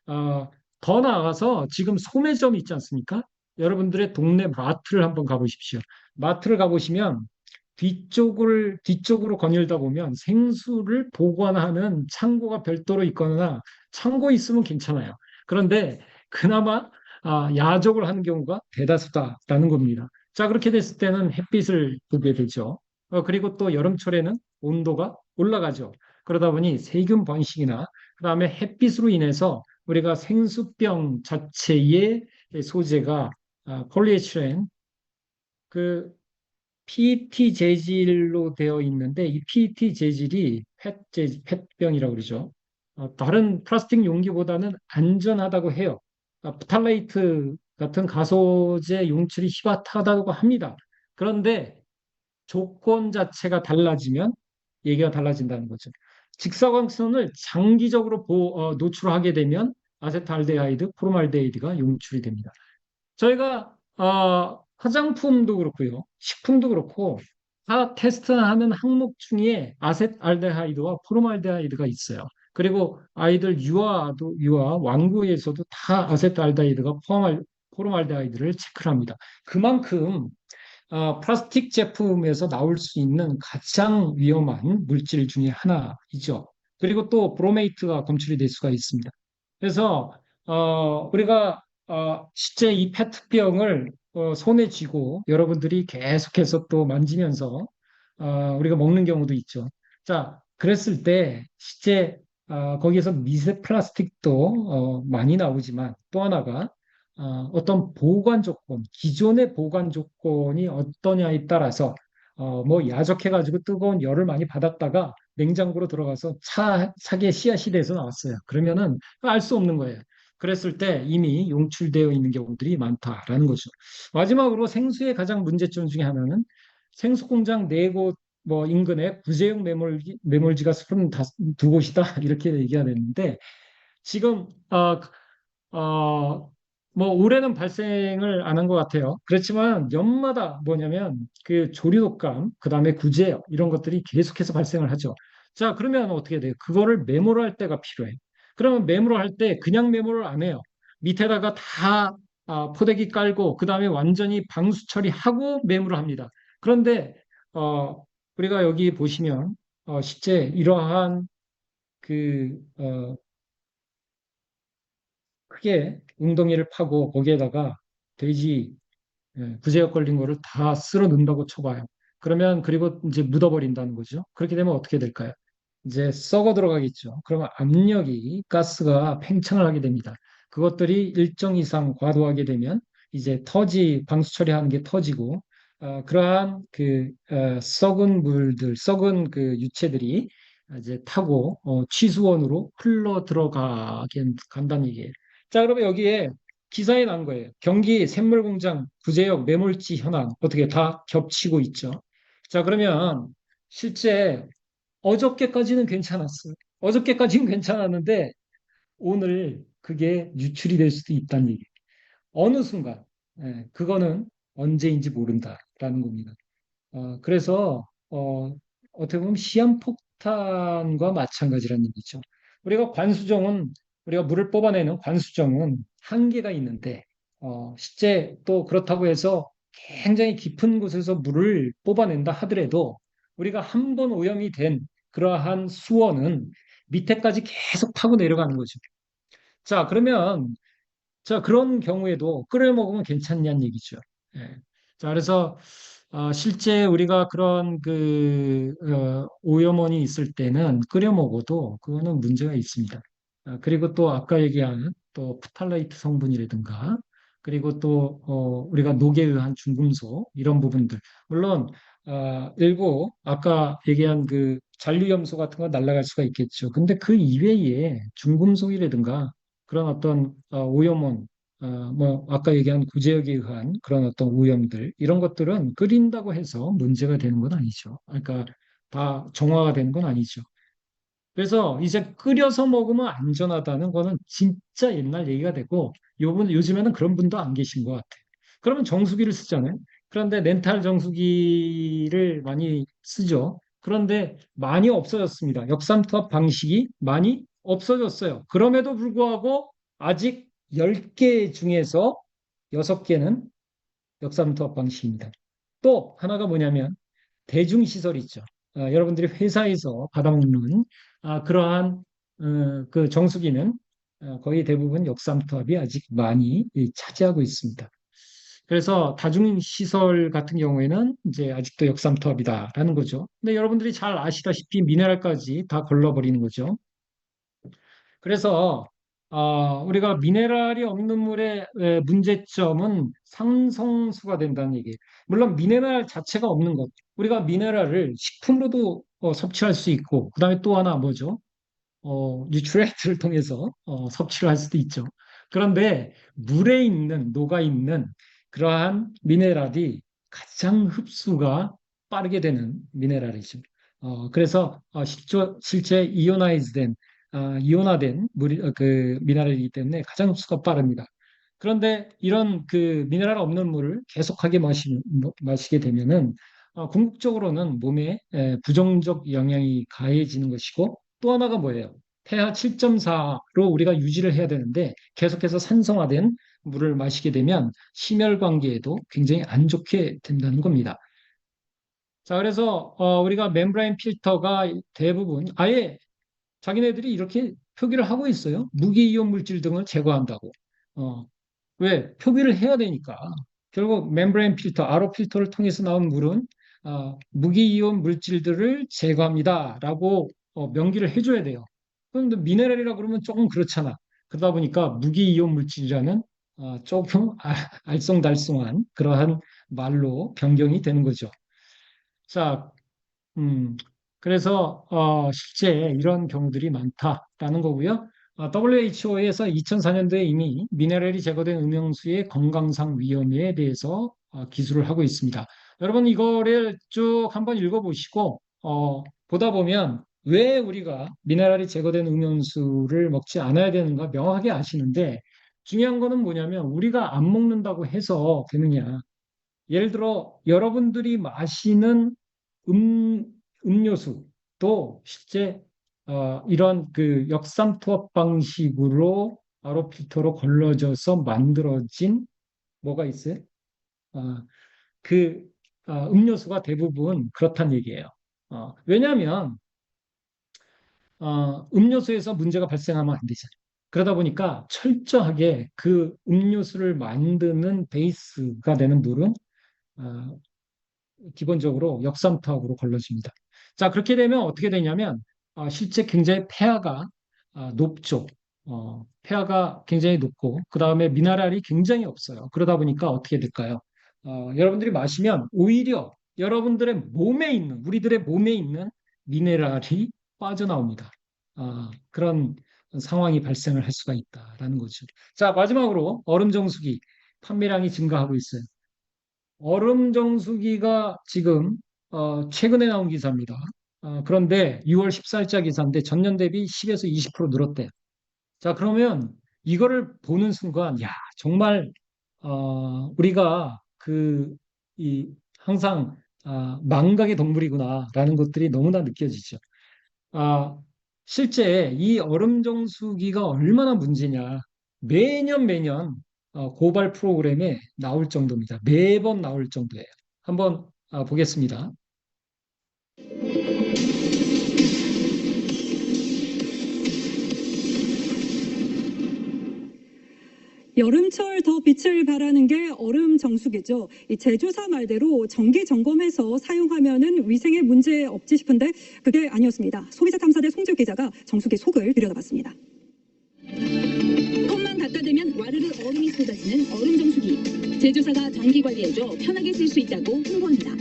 어, 더 나아가서 지금 소매점 있지 않습니까? 여러분들의 동네 마트를 한번 가보십시오. 마트를 가보시면 뒤쪽으로 거닐다 보면 생수를 보관하는 창고가 별도로 있거나 창고 있으면 괜찮아요. 그런데 그나마 야적을 하는 경우가 대다수다라는 겁니다. 자, 그렇게 됐을 때는 햇빛을 보게 되죠. 그리고 또 여름철에는 온도가 올라가죠. 그러다 보니 세균 번식이나 그다음에 햇빛으로 인해서 우리가 생수병 자체의 소재가 폴리에틸렌 그 PET 재질로 되어 있는데 이 PET 재질이 펫병이라고 그러죠. 다른 플라스틱 용기보다는 안전하다고 해요. 프탈레이트 같은 가소제 용출이 희박하다고 합니다. 그런데 조건 자체가 달라지면 얘기가 달라진다는 거죠. 직사광선을 장기적으로 노출하게 되면 아세트알데하이드, 포르말데히드가 용출이 됩니다. 저희가 화장품도 그렇고요, 식품도 그렇고 다 테스트하는 항목 중에 아세트알데하이드와 포르말데하이드가 있어요. 그리고 아이들 완구에서도 다 아세트알데하이드가 포르말데하이드를 체크를 합니다. 그만큼 플라스틱 제품에서 나올 수 있는 가장 위험한 물질 중에 하나이죠. 그리고 또 브로메이트가 검출이 될 수가 있습니다. 그래서 우리가 실제 이 페트병을 손에 쥐고 여러분들이 계속해서 또 만지면서 우리가 먹는 경우도 있죠. 자, 그랬을 때 실제 거기에서 미세 플라스틱도 많이 나오지만 또 하나가 어떤 보관 조건, 기존의 보관 조건이 어떠냐에 따라서 뭐 야적해가지고 뜨거운 열을 많이 받았다가 냉장고로 들어가서 차게 씨앗이 돼서 나왔어요. 그러면은 알 수 없는 거예요. 그랬을 때 이미 용출되어 있는 경우들이 많다라는 거죠. 마지막으로 생수의 가장 문제점 중에 하나는 생수 공장 네 곳 뭐 인근에 구제용 매몰지가 32곳이다 이렇게 얘기가 되는데 지금 뭐 올해는 발생을 안 한 것 같아요. 그렇지만 연마다 뭐냐면 그 조류독감, 그다음에 구제 이런 것들이 계속해서 발생을 하죠. 자, 그러면 어떻게 돼요? 그거를 메모를 할 때가 필요해. 그러면 메모를 할 때 그냥 메모를 안 해요. 밑에다가 다 포대기 깔고 그다음에 완전히 방수 처리하고 메모를 합니다. 그런데 어, 우리가 여기 보시면 실제 이러한 그 크게 웅덩이를 파고 거기에다가 돼지 부재역 걸린 거를 다 쓸어 넣는다고 쳐봐요. 그러면 그리고 이제 묻어버린다는 거죠. 그렇게 되면 어떻게 될까요? 이제 썩어 들어가겠죠. 그러면 압력이 가스가 팽창을 하게 됩니다. 그것들이 일정 이상 과도하게 되면 이제 방수 처리하는 게 터지고 그러한 썩은 물들, 썩은 그 유체들이 이제 타고 취수원으로 흘러 들어가게 간다는 얘기예요. 자, 그러면 여기에 기사에 난 거예요. 경기 샘물공장 구제역 매몰지 현황 어떻게 다 겹치고 있죠. 자, 그러면 실제 어저께까지는 괜찮았어요. 어저께까지는 괜찮았는데 오늘 그게 유출이 될 수도 있다는 얘기예요. 어느 순간, 그거는 언제인지 모른다라는 겁니다. 그래서 어떻게 보면 시한폭탄과 마찬가지라는 얘기죠. 우리가 관수정은 우리가 물을 뽑아내는 관수정은 한계가 있는데 실제 또 그렇다고 해서 굉장히 깊은 곳에서 물을 뽑아낸다 하더라도 우리가 한 번 오염이 된 그러한 수원은 밑에까지 계속 타고 내려가는 거죠. 자, 그러면 자, 그런 경우에도 끓여 먹으면 괜찮냐는 얘기죠. 예. 자, 그래서 실제 우리가 그런 오염원이 있을 때는 끓여 먹어도 그거는 문제가 있습니다. 그리고 또 아까 얘기한 또 프탈레이트 성분이라든가 그리고 또 우리가 녹에 의한 중금속 이런 부분들 물론 일부 아까 얘기한 그 잔류염소 같은 거 날아갈 수가 있겠죠. 근데 그 이외에 중금속이라든가 그런 어떤 오염원 뭐 아까 얘기한 구제역에 의한 그런 어떤 오염들 이런 것들은 끓인다고 해서 문제가 되는 건 아니죠. 그러니까 다 정화가 되는 건 아니죠. 그래서 이제 끓여서 먹으면 안전하다는 거는 진짜 옛날 얘기가 되고 요즘에는 그런 분도 안 계신 것 같아요. 그러면 정수기를 쓰잖아요. 그런데 렌탈 정수기를 많이 쓰죠. 그런데 많이 없어졌습니다. 역삼투압 방식이 많이 없어졌어요. 그럼에도 불구하고 아직 10개 중에서 6개는 역삼투압 방식입니다. 또 하나가 뭐냐면 대중시설 있죠. 여러분들이 회사에서 받아먹는 그러한 그 정수기는 거의 대부분 역삼투압이 아직 많이 차지하고 있습니다. 그래서 다중시설 같은 경우에는 이제 아직도 역삼투압이다라는 거죠. 근데 여러분들이 잘 아시다시피 미네랄까지 다 걸러버리는 거죠. 그래서 우리가 미네랄이 없는 물의 문제점은 상성수가 된다는 얘기예요. 물론 미네랄 자체가 없는 것. 우리가 미네랄을 식품으로도 섭취할 수 있고, 그다음에 또 하나 뭐죠? 뉴트리엔트를 통해서 섭취를 할 수도 있죠. 그런데 물에 있는 녹아 있는 그러한 미네랄이 가장 흡수가 빠르게 되는 미네랄이죠. 그래서 실제 이온화된 그 미네랄이기 때문에 가장 흡수가 빠릅니다. 그런데 이런 그 미네랄 없는 물을 계속하게 마시게 되면은 궁극적으로는 몸에 부정적 영향이 가해지는 것이고 또 하나가 뭐예요? pH 7.4로 우리가 유지를 해야 되는데 계속해서 산성화된 물을 마시게 되면 심혈관계에도 굉장히 안 좋게 된다는 겁니다. 자, 그래서 우리가 멤브레인 필터가 대부분 아예 자기네들이 이렇게 표기를 하고 있어요. 무기이온 물질 등을 제거한다고. 어, 왜? 표기를 해야 되니까. 결국 멤브레인 필터, RO 필터를 통해서 나온 물은 무기이온 물질들을 제거합니다라고 명기를 해줘야 돼요. 그런데 미네랄이라 그러면 조금 그렇잖아. 그러다 보니까 무기이온 물질이라는 조금 알쏭달쏭한 그러한 말로 변경이 되는 거죠. 자, 음, 그래서 실제 이런 경우들이 많다라는 거고요. WHO에서 2004년도에 이미 미네랄이 제거된 음용수의 건강상 위험에 대해서 기술을 하고 있습니다. 여러분 이거를 쭉 한번 읽어보시고 보다 보면 왜 우리가 미네랄이 제거된 음용수를 먹지 않아야 되는가 명확하게 아시는데 중요한 거는 뭐냐면 우리가 안 먹는다고 해서 되느냐. 예를 들어 여러분들이 마시는 음, 음료수도 실제 이런 그 역삼투압 방식으로 RO 필터로 걸러져서 만들어진 뭐가 있어요? 어, 그 음료수가 대부분 그렇단 얘기예요. 왜냐하면 음료수에서 문제가 발생하면 안 되잖아요. 그러다 보니까 철저하게 그 음료수를 만드는 베이스가 되는 물은 어, 기본적으로 역삼투압으로 걸러집니다. 자, 그렇게 되면 어떻게 되냐면 실제 굉장히 폐하가 높죠. 폐하가 굉장히 높고 그 다음에 미네랄이 굉장히 없어요. 그러다 보니까 어떻게 될까요? 여러분들이 마시면 오히려 여러분들의 몸에 있는 우리들의 몸에 있는 미네랄이 빠져나옵니다. 그런 상황이 발생을 할 수가 있다라는 거죠. 자, 마지막으로 얼음 정수기 판매량이 증가하고 있어요. 얼음 정수기가 지금 최근에 나온 기사입니다. 그런데 6월 14일자 기사인데 전년 대비 10에서 20% 늘었대요. 자, 그러면 이거를 보는 순간, 야, 정말 우리가 항상 망각의 동물이구나라는 것들이 너무나 느껴지죠. 아, 실제 이 얼음 정수기가 얼마나 문제냐. 매년 고발 프로그램에 나올 정도입니다. 매번 나올 정도예요. 한번 보겠습니다. 여름철 더 빛을 발하는 게 얼음 정수기죠. 이 제조사 말대로 정기 점검해서 사용하면은 위생에 문제 없지 싶은데 그게 아니었습니다. 소비자 탐사대 송지우 기자가 정수기 속을 들여다봤습니다. 컵만 닦아대면 와르르 얼음이 쏟아지는 얼음 정수기. 제조사가 장기 관리해줘 편하게 쓸 수 있다고 홍보합니다.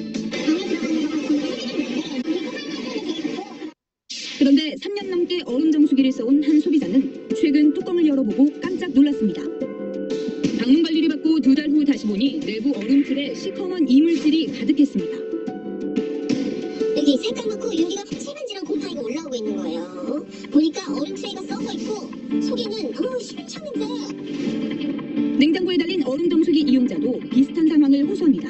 그런데 3년 넘게 얼음 정수기를 써온 한 소비자는 최근 뚜껑을 열어보고 깜짝 놀랐습니다. 방문 관리를 받고 2달 후 다시 보니 내부 얼음틀에 시커먼 이물질이 가득했습니다. 여기 새까맣고 윤기가 칠만지랑 곰팡이가 올라오고 있는 거예요. 보니까 얼음 트레이가 썩어 있고 속에는 시멘찮은데. 냉장고에 달린 얼음 정수기 이용자도 비슷한 상황을 호소합니다.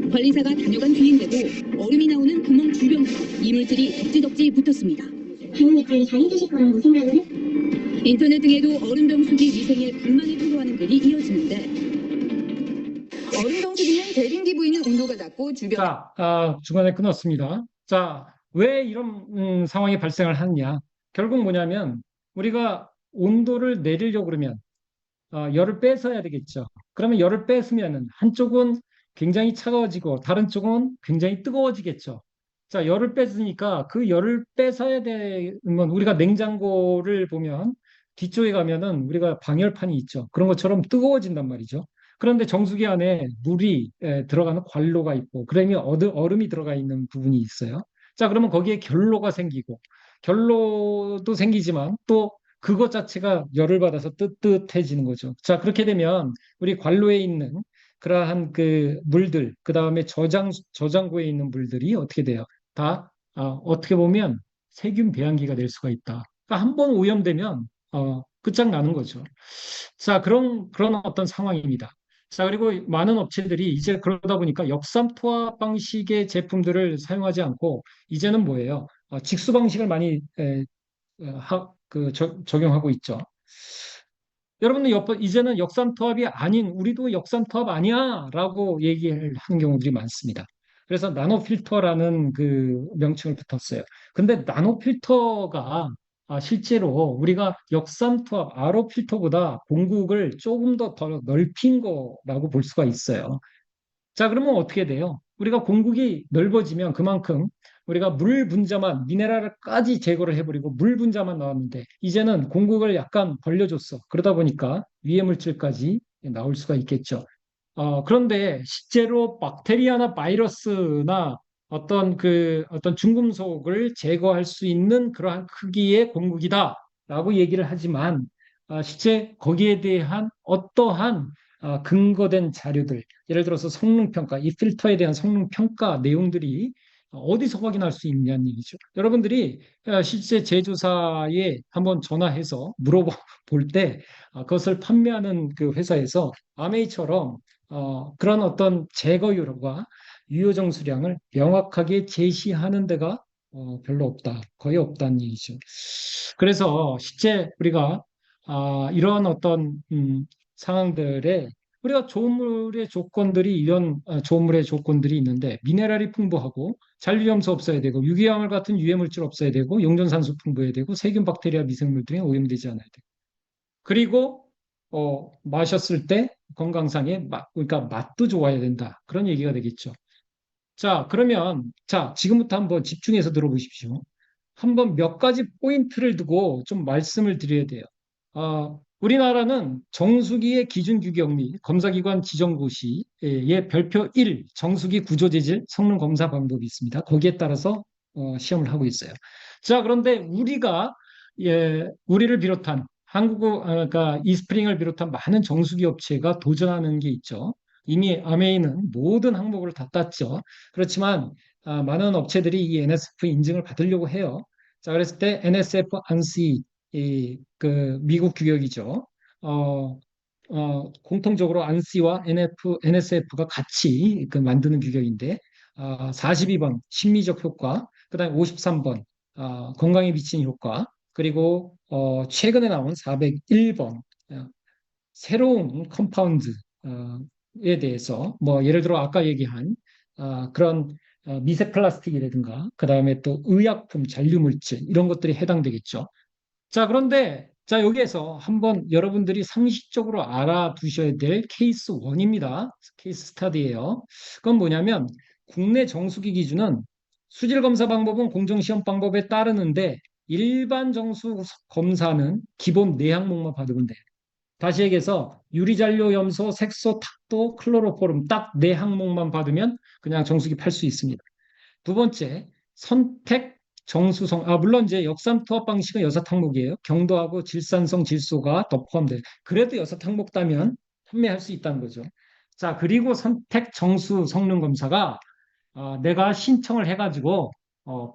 관리사가 다녀간 뒤인데도 얼음이 나오는 구멍 주변부터 이물질이 덕지덕지 붙었습니다. 당연히 관리 잘 해주실 거라고 생각을 해. 인터넷 등에도 얼음 정수기 위생에 불만을 토로하는 글이 이어지는데 얼음 정수기는 대림기 부위는 온도가 낮고 주변 자, 중간에 끊었습니다. 자, 왜 이런 상황이 발생을 하느냐? 결국 뭐냐면 우리가 온도를 내리려고 그러면 열을 빼서야 되겠죠. 그러면 열을 뺐으면 한쪽은 굉장히 차가워지고 다른 쪽은 굉장히 뜨거워지겠죠. 자, 열을 뺐으니까 그 열을 빼서야 되면 우리가 냉장고를 보면 뒤쪽에 가면은 우리가 방열판이 있죠. 그런 것처럼 뜨거워진단 말이죠. 그런데 정수기 안에 물이 들어가는 관로가 있고 그러면 얼음이 들어가 있는 부분이 있어요. 자, 그러면 거기에 결로가 생기고 결로도 생기지만 또 그것 자체가 열을 받아서 뜨뜻해지는 거죠. 자, 그렇게 되면 우리 관로에 있는 그러한 그 물들, 그 다음에 저장고에 있는 물들이 어떻게 돼요? 다 어떻게 보면 세균 배양기가 될 수가 있다. 그러니까 한 번 오염되면 끝장나는 거죠. 자, 그런 어떤 상황입니다. 자, 그리고 많은 업체들이 이제 그러다 보니까 역삼 투합 방식의 제품들을 사용하지 않고 이제는 뭐예요? 직수 방식을 많이 적용하고 있죠. 여러분들 이제는 역삼투합이 아닌 우리도 역삼투합 아니야 라고 얘기를 하는 경우들이 많습니다. 그래서 나노필터라는 그 명칭을 붙었어요. 근데 나노필터가 실제로 우리가 역삼투합 RO 필터보다 공국을 조금 더 넓힌 거라고 볼 수가 있어요. 자, 그러면 어떻게 돼요? 우리가 공국이 넓어지면 그만큼 우리가 물 분자만, 미네랄까지 제거를 해버리고 물 분자만 나왔는데 이제는 공국을 약간 벌려줬어. 그러다 보니까 위해 물질까지 나올 수가 있겠죠. 그런데 실제로 박테리아나 바이러스나 어떤 중금속을 제거할 수 있는 그러한 크기의 공국이다라고 얘기를 하지만 실제 거기에 대한 어떠한 근거된 자료들, 예를 들어서 성능평가, 이 필터에 대한 성능평가 내용들이 어디서 확인할 수 있냐는 얘기죠. 여러분들이 실제 제조사에 한번 전화해서 물어볼 때 그것을 판매하는 그 회사에서 아메이처럼 그런 어떤 제거율과 유효정수량을 명확하게 제시하는 데가 별로 없다. 거의 없다는 얘기죠. 그래서 실제 우리가 이러한 어떤 상황들에 우리가 좋은 물의 조건들이 이런 좋은 물의 조건들이 있는데 미네랄이 풍부하고 잔류염소 없어야 되고 유기화물 같은 유해물질 없어야 되고 용존산소 풍부해야 되고 세균, 박테리아, 미생물 등에 오염되지 않아야 되고 그리고 마셨을 때 건강상에 그러니까 맛도 좋아야 된다. 그런 얘기가 되겠죠. 자, 그러면 지금부터 한번 집중해서 들어보십시오. 한번 몇 가지 포인트를 두고 좀 말씀을 드려야 돼요. 우리나라는 정수기의 기준 규격 및 검사기관 지정고 시의 별표 1 정수기 구조재질 성능 검사 방법이 있습니다. 거기에 따라서 시험을 하고 있어요. 자, 그런데 우리를 비롯한 그러니까 이스프링을 비롯한 많은 정수기 업체가 도전하는 게 있죠. 이미 아메이는 모든 항목을 다 땄죠. 그렇지만 많은 업체들이 이 NSF 인증을 받으려고 해요. 자, 그랬을 때 NSF ANSI 그 미국 규격이죠. 공통적으로 ANSI와 NSF가 같이 그 만드는 규격인데 42번 심리적 효과, 그다음에 53번 건강에 미치는 효과, 그리고 최근에 나온 401번 새로운 컴파운드에 대해서 뭐 예를 들어 아까 얘기한 그런 미세 플라스틱이라든가 그다음에 또 의약품, 잔류물질 이런 것들이 해당되겠죠. 자, 그런데 자, 여기에서 한번 여러분들이 상식적으로 알아두셔야 될 케이스 1입니다. 케이스 스타디예요. 그건 뭐냐면 국내 정수기 기준은 수질 검사 방법은 공정시험 방법에 따르는데 일반 정수 검사는 기본 네 항목만 받으면 돼요. 다시 얘기해서 유리잔료, 염소, 색소, 탁도, 클로로포름 딱 네 항목만 받으면 그냥 정수기 팔 수 있습니다. 두 번째, 선택 정수성. 물론 이제 역삼 투합 방식은 여섯 항목이에요. 경도하고 질산성, 질소가 더 포함돼요. 그래도 여섯 항목 따면 판매할 수 있다는 거죠. 자, 그리고 선택 정수 성능 검사가 내가 신청을 해가지고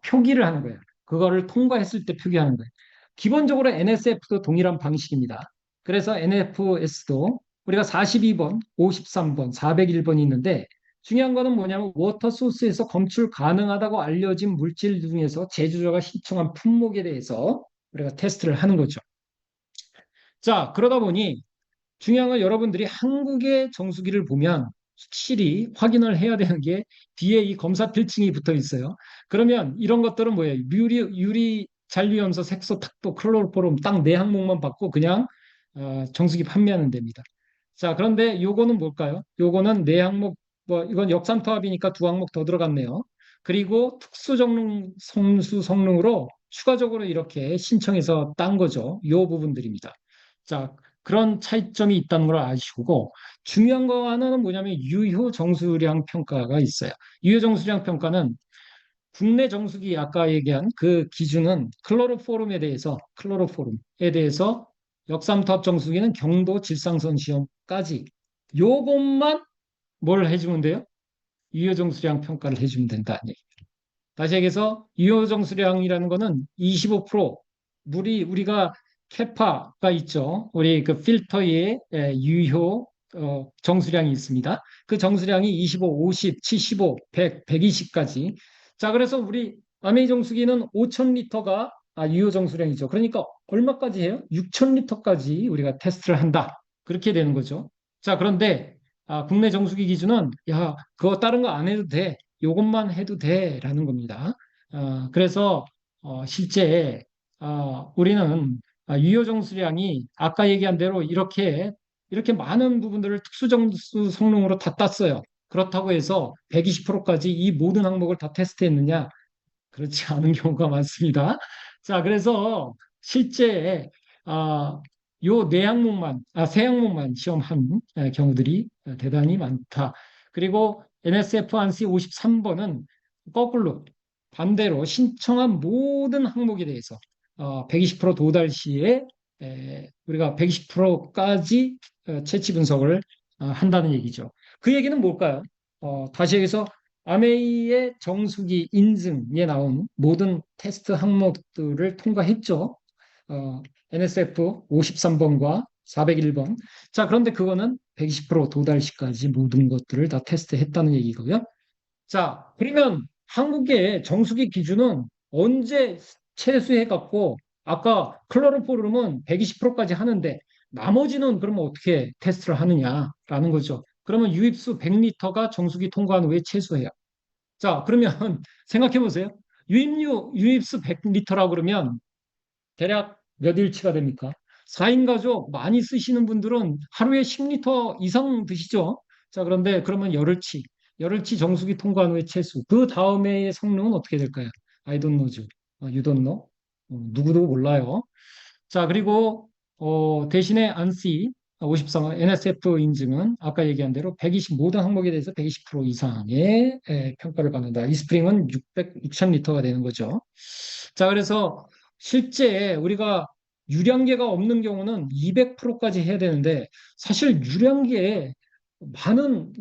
표기를 하는 거예요. 그거를 통과했을 때 표기하는 거예요. 기본적으로 NSF도 동일한 방식입니다. 그래서 NFS도 우리가 42번, 53번, 401번이 있는데 중요한 거는 뭐냐면 워터 소스에서 검출 가능하다고 알려진 물질 중에서 제조자가 신청한 품목에 대해서 우리가 테스트를 하는 거죠. 자, 그러다 보니 중요한 건 여러분들이 한국의 정수기를 보면 확실히 확인을 해야 되는 게 뒤에 이 검사 필증이 붙어 있어요. 그러면 이런 것들은 뭐예요? 유리 잔류염소, 색소, 탁도, 클로로포름 딱 네 항목만 받고 그냥 정수기 판매하는 데입니다. 자, 그런데 요거는 뭘까요? 요거는 네 항목, 뭐 이건 역삼투합이니까 두 항목 더 들어갔네요. 그리고 특수 정능, 성수 성능으로 추가적으로 이렇게 신청해서 딴 거죠. 요 부분들입니다. 자, 그런 차이점이 있다는 걸 아시고 중요한 거 하나는 뭐냐면 유효 정수량 평가가 있어요. 유효 정수량 평가는 국내 정수기 아까 얘기한 그 기준은 클로로포름에 대해서 역삼투합 정수기는 경도 질상선 시험까지 요것만 뭘 해주면 돼요? 유효 정수량 평가를 해주면 된다는 얘기입니다. 다시 얘기해서 유효 정수량이라는 거는 25% 우리가 캐파가 있죠. 우리 그 필터의 유효 정수량이 있습니다. 그 정수량이 25, 50, 75, 100, 120까지. 자, 그래서 우리 아메이 정수기는 5,000리터가 유효 정수량이죠. 그러니까 얼마까지 해요? 6,000리터까지 우리가 테스트를 한다. 그렇게 되는 거죠. 자, 그런데 국내 정수기 기준은 야, 그거 다른 거 안 해도 돼. 요것만 해도 돼라는 겁니다. 그래서 실제 우리는 유효 정수량이 아까 얘기한 대로 이렇게 많은 부분들을 특수 정수 성능으로 다 땄어요. 그렇다고 해서 120%까지 이 모든 항목을 다 테스트했느냐? 그렇지 않은 경우가 많습니다. 자, 그래서 실제 요 네 항목만, 세 항목만 시험한 경우들이 대단히 많다. 그리고 NSF 안시 53번은 거꾸로 반대로 신청한 모든 항목에 대해서 120% 도달 시에 우리가 120%까지 채취 분석을 한다는 얘기죠. 그 얘기는 뭘까요? 다시 여기서 아메이의 정수기 인증에 나온 모든 테스트 항목들을 통과했죠. NSF 53번과 401번. 자, 그런데 그거는 120% 도달 시까지 모든 것들을 다 테스트했다는 얘기고요. 자, 그러면 한국의 정수기 기준은 언제 채수해갖고 아까 클로로포름은 120%까지 하는데 나머지는 그러면 어떻게 테스트를 하느냐라는 거죠. 그러면 유입수 100리터가 정수기 통과한 후에 채수해요. 자, 그러면 생각해 보세요. 유입수 100리터라고 그러면 대략 몇 일치가 됩니까? 4인 가족 많이 쓰시는 분들은 하루에 10리터 이상 드시죠? 자, 그런데 그러면 열흘치 정수기 통과한 후에 채수. 그 다음에의 성능은 어떻게 될까요? I don't know죠. You don't know? 누구도 몰라요. 자, 그리고 대신에 안시 53 NSF 인증은 아까 얘기한 대로 모든 항목에 대해서 120% 이상의 평가를 받는다. 이스프링은 6,000리터가 되는 거죠. 자, 그래서 실제 우리가 유량계가 없는 경우는 200%까지 해야 되는데 사실 유량계에 많은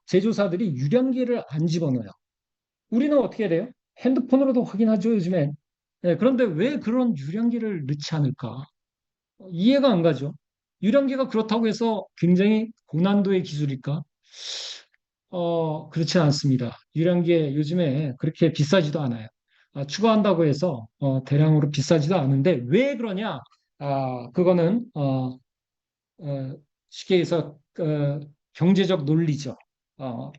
제조사들이 유량계를 안 집어넣어요. 우리는 어떻게 해야 돼요? 핸드폰으로도 확인하죠, 요즘에. 그런데 왜 그런 유량계를 넣지 않을까? 이해가 안 가죠. 유량계가 그렇다고 해서 굉장히 고난도의 기술일까? 그렇지 않습니다. 유량계 요즘에 그렇게 비싸지도 않아요. 추가한다고 해서 대량으로 비싸지도 않은데 왜 그러냐? 그거는 쉽게 해서 경제적 논리죠.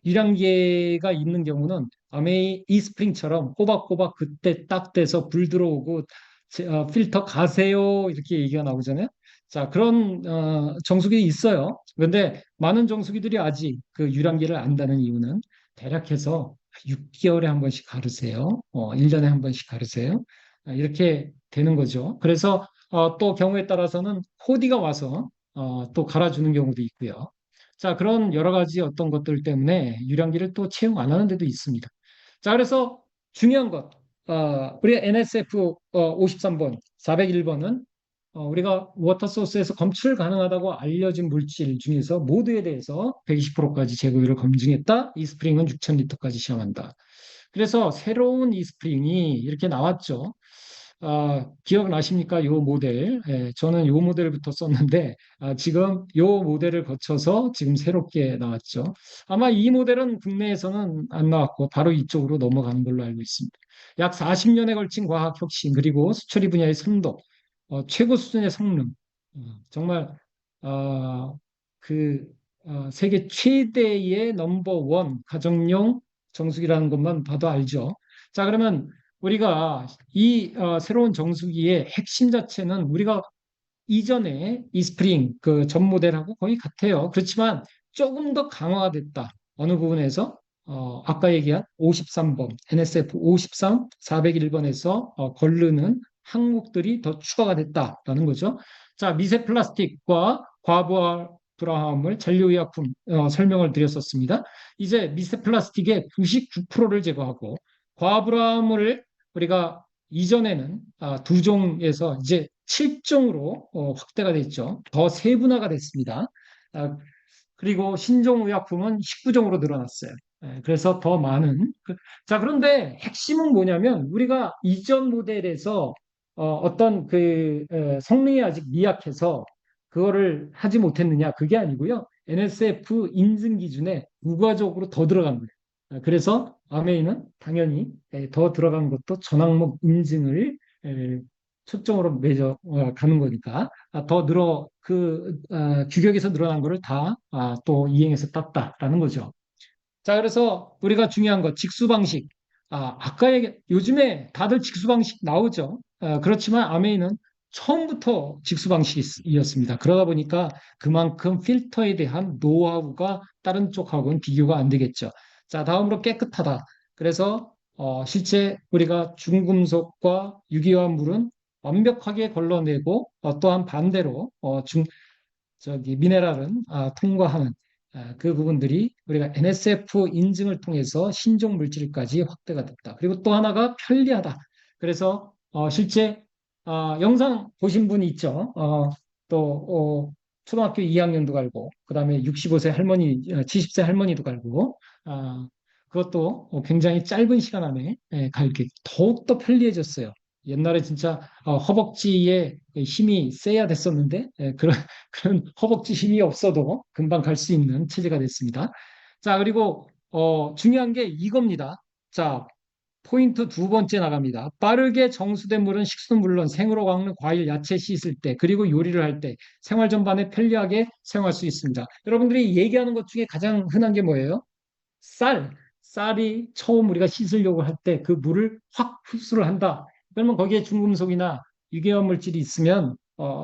유량계가 있는 경우는 아메이 이스프링처럼 꼬박꼬박 그때 딱 돼서 불 들어오고 필터 가세요 이렇게 얘기가 나오잖아요. 자, 그런 정수기 있어요. 그런데 많은 정수기들이 아직 그 유량계를 안다는 이유는 대략해서 6개월에 한 번씩 가르세요. 1년에 한 번씩 가르세요. 이렇게 되는 거죠. 그래서 또 경우에 따라서는 코디가 와서 또 갈아주는 경우도 있고요. 자, 그런 여러 가지 어떤 것들 때문에 유량기를 또 채용 안 하는 데도 있습니다. 자, 그래서 중요한 것, 우리 NSF 53번, 401번은 우리가 워터소스에서 검출 가능하다고 알려진 물질 중에서 모두에 대해서 120%까지 제거율을 검증했다. 이 스프링은 6,000리터까지 시험한다. 그래서 새로운 이 스프링이 이렇게 나왔죠. 기억나십니까? 요 모델. 저는 요 모델부터 썼는데, 지금 요 모델을 거쳐서 지금 새롭게 나왔죠. 아마 이 모델은 국내에서는 안 나왔고, 바로 이쪽으로 넘어가는 걸로 알고 있습니다. 약 40년에 걸친 과학 혁신, 그리고 수처리 분야의 선도, 최고 수준의 성능, 정말, 어, 그, 세계 최대의 넘버 원 가정용 정수기라는 것만 봐도 알죠. 자, 그러면 우리가 이 새로운 정수기의 핵심 자체는 우리가 이전에 이스프링 그 전 모델하고 거의 같아요. 그렇지만 조금 더 강화가 됐다. 어느 부분에서 아까 얘기한 53번 NSF 53 401번에서 거르는 항목들이 더 추가가 됐다라는 거죠. 자, 미세 플라스틱과 과부하 불화화물 잔류의약품 설명을 드렸었습니다. 이제 미세 플라스틱의 99%를 제거하고 과부하물을 우리가 이전에는 두 종에서 이제 7종으로 확대가 됐죠. 더 세분화가 됐습니다. 그리고 신종 의약품은 19종으로 늘어났어요. 그래서 더 많은. 자, 그런데 핵심은 뭐냐면 우리가 이전 모델에서 어떤 그 성능이 아직 미약해서 그거를 하지 못했느냐 그게 아니고요. NSF 인증 기준에 부가적으로 더 들어간 거예요. 그래서 아메이는 당연히 더 들어간 것도 전항목 인증을 초점으로 매져 가는 거니까 더 늘어 규격에서 늘어난 거를 다 또 이행해서 땄다라는 거죠. 자, 그래서 우리가 중요한 거 직수 방식. 아까 요즘에 다들 직수 방식 나오죠. 그렇지만 아메이는 처음부터 직수 방식이었습니다. 그러다 보니까 그만큼 필터에 대한 노하우가 다른 쪽하고는 비교가 안 되겠죠. 자, 다음으로 깨끗하다. 그래서 실제 우리가 중금속과 유기화 물은 완벽하게 걸러내고 또한 반대로 미네랄은 통과하는 그 부분들이 우리가 NSF 인증을 통해서 신종 물질까지 확대가 됐다. 그리고 또 하나가 편리하다. 그래서 실제 영상 보신 분이 있죠. 초등학교 2학년도 갈고 그다음에 65세 할머니, 70세 할머니도 갈고 그것도 굉장히 짧은 시간 안에 갈게 더욱더 편리해졌어요. 옛날에 진짜 허벅지에 힘이 세야 됐었는데 그런 허벅지 힘이 없어도 금방 갈 수 있는 체제가 됐습니다. 자, 그리고 중요한 게 이겁니다. 자, 포인트 두 번째 나갑니다. 빠르게 정수된 물은 식수는 물론 생으로 먹는 과일, 야채 씻을 때 그리고 요리를 할 때 생활 전반에 편리하게 사용할 수 있습니다. 여러분들이 얘기하는 것 중에 가장 흔한 게 뭐예요? 쌀이 처음 우리가 씻으려고 할 때 그 물을 확 흡수를 한다. 그러면 거기에 중금속이나 유기화 물질이 있으면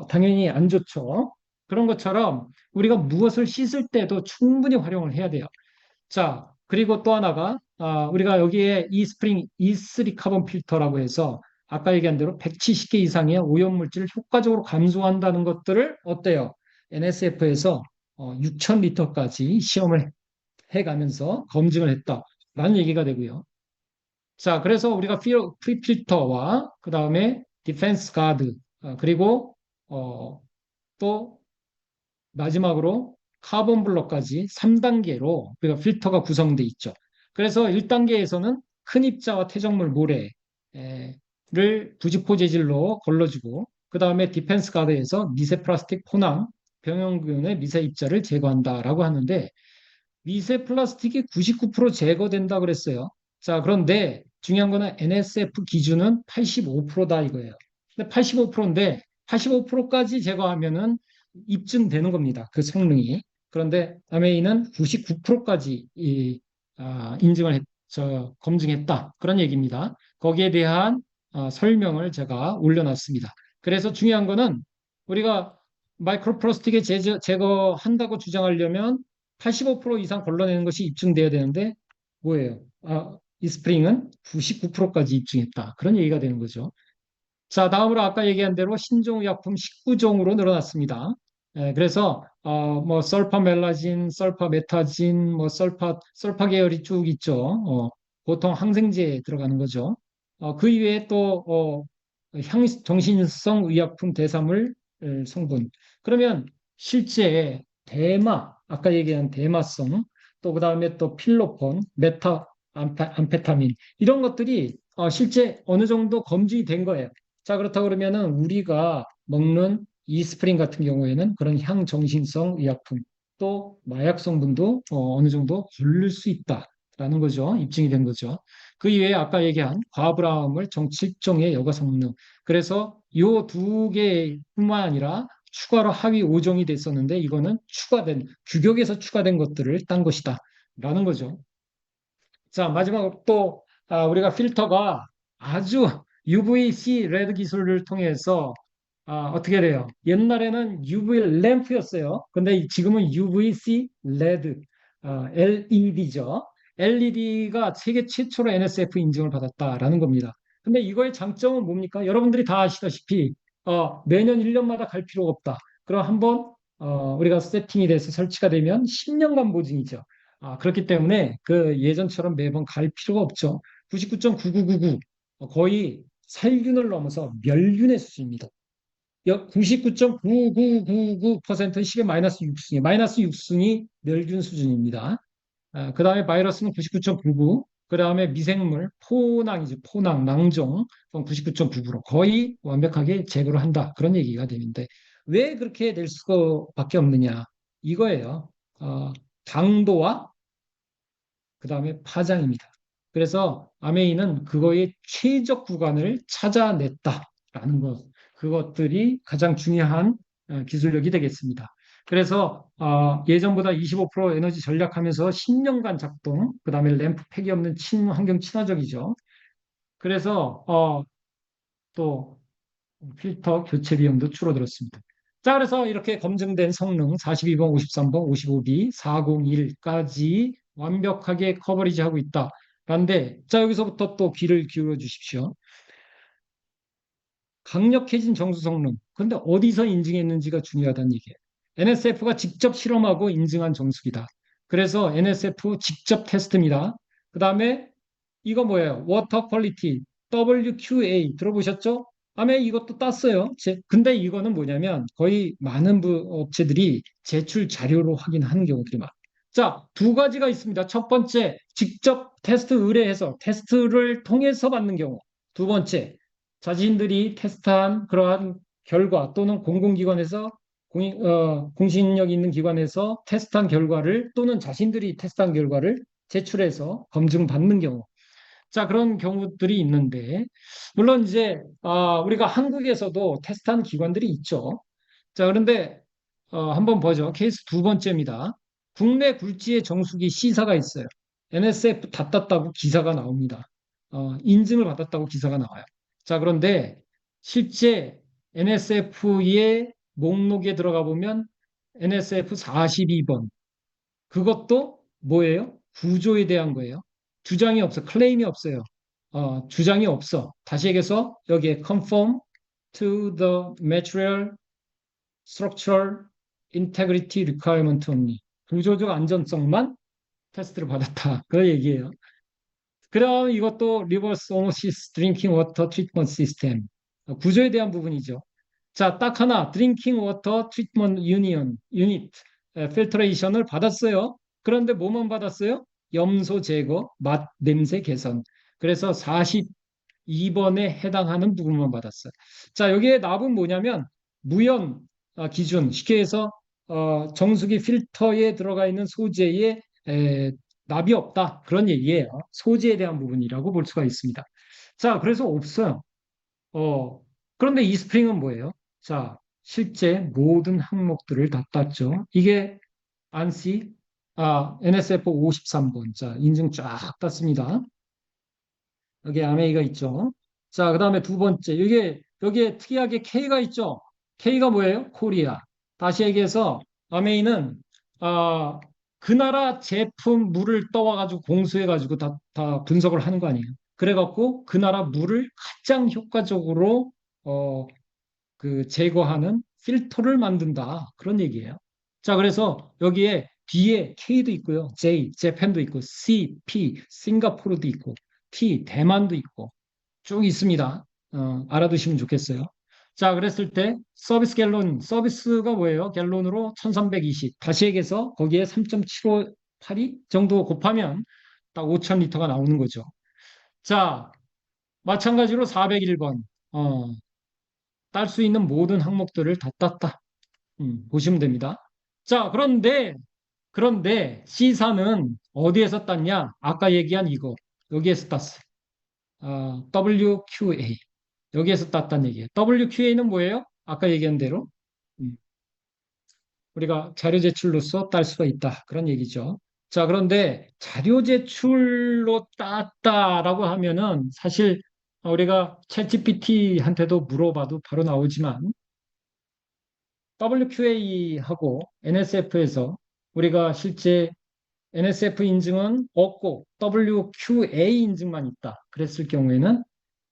당연히 안 좋죠. 그런 것처럼 우리가 무엇을 씻을 때도 충분히 활용을 해야 돼요. 자, 그리고 또 하나가 우리가 여기에 이스프링 E3 카본 필터라고 해서 아까 얘기한 대로 170개 이상의 오염 물질을 효과적으로 감소한다는 것들을 어때요? NSF에서 6,000리터까지 시험을 해가면서 검증을 했다라는 얘기가 되고요. 자, 그래서 우리가 프리필터와 그 다음에 디펜스 가드, 그리고 또 마지막으로 카본 블럭까지 3단계로 우리가 필터가 구성돼 있죠. 그래서 1단계에서는 큰 입자와 퇴적물 모래를 부직포 재질로 걸러주고, 그 다음에 디펜스 가드에서 미세 플라스틱 포낭, 병용균의 미세 입자를 제거한다라고 하는데, 미세 플라스틱이 99% 제거된다 그랬어요. 자, 그런데 중요한 거는 NSF 기준은 85%다 이거예요. 근데 85%인데 85%까지 제거하면은 입증되는 겁니다. 그 성능이. 그런데 아메이는 99%까지 검증했다. 그런 얘기입니다. 거기에 대한 설명을 제가 올려놨습니다. 그래서 중요한 거는 우리가 마이크로플라스틱에 제거한다고 주장하려면 85% 이상 걸러내는 것이 입증돼야 되는데 뭐예요? 이 스프링은 99%까지 입증했다. 그런 얘기가 되는 거죠. 자, 다음으로 아까 얘기한 대로 신종의약품 19종으로 늘어났습니다. 그래서 뭐 설파멜라진, 설파메타진, 뭐 설파 계열이 쭉 있죠. 보통 항생제에 들어가는 거죠. 그 이외에 또 정신성 의약품 대사물 성분. 그러면 실제 아까 얘기한 대마성, 또 그다음에 또 필로폰, 암페타민 이런 것들이 실제 어느 정도 검증이 된 거예요. 자, 그렇다 그러면은 우리가 먹는 이스프린 같은 경우에는 그런 향정신성 의약품 또 마약 성분도 어느 정도 걸릴 수 있다라는 거죠. 입증이 된 거죠. 그 이외에 아까 얘기한 과브라움을 정 7종의 여과 성능. 그래서 요 두 개뿐만 아니라 추가로 하위 5종이 됐었는데 이거는 규격에서 추가된 것들을 딴 것이다라는 거죠. 자, 마지막으로 또 우리가 필터가 아주 UVC 레드 기술을 통해서 어떻게 돼요? 옛날에는 UV 램프였어요. 근데 지금은 UVC 레드, LED죠. LED가 세계 최초로 NSF 인증을 받았다라는 겁니다. 근데 이거의 장점은 뭡니까? 여러분들이 다 아시다시피 매년 1년마다 갈 필요가 없다. 그럼 한번 우리가 세팅이 돼서 설치가 되면 10년간 보증이죠. 그렇기 때문에 그 예전처럼 매번 갈 필요가 없죠. 99.9999 거의 살균을 넘어서 멸균의 수준입니다. 99.9999%는 10의 마이너스 6승이, 마이너스 6승이 멸균 수준입니다. 그 다음에 바이러스는 99.99, 그 다음에 미생물, 포낭이죠. 포낭, 낭종, 99.99% 거의 완벽하게 제거를 한다. 그런 얘기가 되는데, 왜 그렇게 될 수밖에 없느냐? 이거예요. 강도와 그 다음에 파장입니다. 그래서 아메이는 그거의 최적 구간을 찾아냈다라는 것. 그것들이 가장 중요한 기술력이 되겠습니다. 그래서 예전보다 25% 에너지 절약하면서 10년간 작동, 그 다음에 램프 팩이 없는 환경 친화적이죠. 그래서 또 필터 교체 비용도 줄어들었습니다. 자, 그래서 이렇게 검증된 성능 42번, 53번, 55B, 401까지 완벽하게 커버리지하고 있다. 그런데 자, 여기서부터 또 귀를 기울여 주십시오. 강력해진 정수 성능. 근데 어디서 인증했는지가 중요하다는 얘기예요. NSF가 직접 실험하고 인증한 정수기다. 그래서 NSF 직접 테스트입니다. 그 다음에 이거 뭐예요? 워터 퀄리티 WQA 들어보셨죠? 아메 이것도 땄어요. 근데 이거는 뭐냐면 거의 많은 업체들이 제출 자료로 확인하는 경우들이 많아요. 자, 두 가지가 있습니다. 첫 번째, 직접 테스트 의뢰해서 테스트를 통해서 받는 경우. 두 번째, 자신들이 테스트한 그러한 결과 또는 공공기관에서 공신력 있는 기관에서 테스트한 결과를 또는 자신들이 테스트한 결과를 제출해서 검증받는 경우. 자, 그런 경우들이 있는데, 물론 이제, 우리가 한국에서도 테스트한 기관들이 있죠. 자, 그런데, 한번 보죠. 케이스 두 번째입니다. 국내 굴지의 정수기 C사가 있어요. NSF 다 땄다고 기사가 나옵니다. 인증을 받았다고 기사가 나와요. 자, 그런데 실제 NSF의 목록에 들어가 보면 NSF 42번. 그것도 뭐예요? 구조에 대한 거예요. 주장이 없어, 클레임이 없어요. 주장이 없어. 다시 얘기해서 여기에 conform to the material, structural, integrity requirement only. 구조적 안전성만 테스트를 받았다. 그 얘기예요. 그럼 이것도 reverse osmosis drinking water treatment system. 구조에 대한 부분이죠. 자, 딱 하나, drinking water treatment unit, 필터레이션을 받았어요. 그런데 뭐만 받았어요? 염소 제거, 맛, 냄새 개선. 그래서 42번에 해당하는 부분만 받았어요. 자, 여기에 납은 뭐냐면 무연 기준, 쉽게 해서 정수기 필터에 들어가 있는 소재에 납이 없다. 그런 얘기예요. 소재에 대한 부분이라고 볼 수가 있습니다. 자, 그래서 없어요. 그런데 이 스프링은 뭐예요? 자, 실제 모든 항목들을 다 땄죠. 이게 안시, NSF 53번. 자, 인증 쫙 땄습니다. 여기 아메이가 있죠. 자, 그 다음에 두 번째. 여기에 특이하게 K가 있죠. K가 뭐예요? 코리아. 다시 얘기해서 아메이는, 그 나라 제품 물을 떠와가지고 공수해가지고 다 분석을 하는 거 아니에요. 그래갖고 그 나라 물을 가장 효과적으로, 제거하는 필터를 만든다. 그런 얘기예요. 자, 그래서 여기에 B에 K도 있고요. J, 재팬도 있고, C, P, 싱가포르도 있고, T, 대만도 있고, 쭉 있습니다. 알아두시면 좋겠어요. 자, 그랬을 때 서비스 갤론, 서비스가 뭐예요? 갤론으로 1320. 다시 얘기해서 거기에 3.758이 정도 곱하면 딱 5000리터가 나오는 거죠. 자, 마찬가지로 401번. 딸 수 있는 모든 항목들을 다 땄다. 보시면 됩니다. 자, 그런데 C사는 어디에서 땄냐? 아까 얘기한 이거. 여기에서 땄어요. WQA. 여기에서 땄다는 얘기예요. WQA는 뭐예요? 아까 얘기한 대로 우리가 자료 제출로서 딸 수가 있다. 그런 얘기죠. 자, 그런데 자료 제출로 땄다라고 하면은 사실 우리가 챗GPT한테도 물어봐도 바로 나오지만 WQA하고 NSF에서 우리가 실제 NSF 인증은 없고 WQA 인증만 있다. 그랬을 경우에는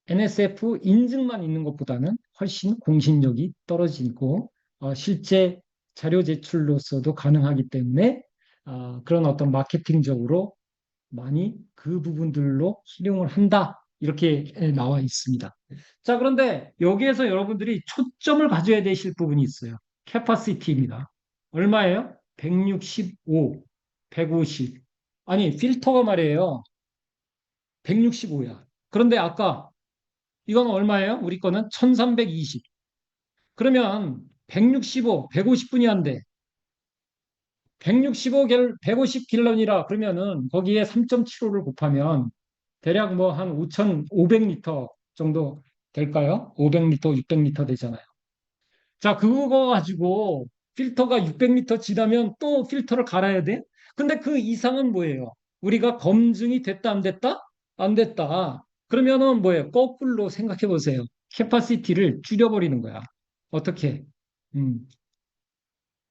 NSF 인증만 있는 것보다는 훨씬 공신력이 떨어지고 실제 자료 제출로서도 가능하기 때문에 그런 어떤 마케팅적으로 많이 그 부분들로 활용을 한다. 이렇게 나와 있습니다. 자, 그런데 여기에서 여러분들이 초점을 가져야 되실 부분이 있어요. 캐파시티입니다. 얼마예요? 165, 150. 아니, 필터가 말이에요. 165야. 그런데 아까 이건 얼마예요? 우리 거는 1320. 그러면 165, 150분이 안 돼. 150 갤런이라 그러면은 거기에 3.75를 곱하면 대략 뭐 한 5,500리터 정도 될까요? 500리터, 600리터 되잖아요. 자, 그거 가지고 필터가 600리터 지나면 또 필터를 갈아야 돼? 근데 그 이상은 뭐예요? 우리가 검증이 됐다, 안 됐다? 안 됐다. 그러면은 뭐예요? 거꾸로 생각해 보세요. 캐파시티를 줄여버리는 거야. 어떻게? 음,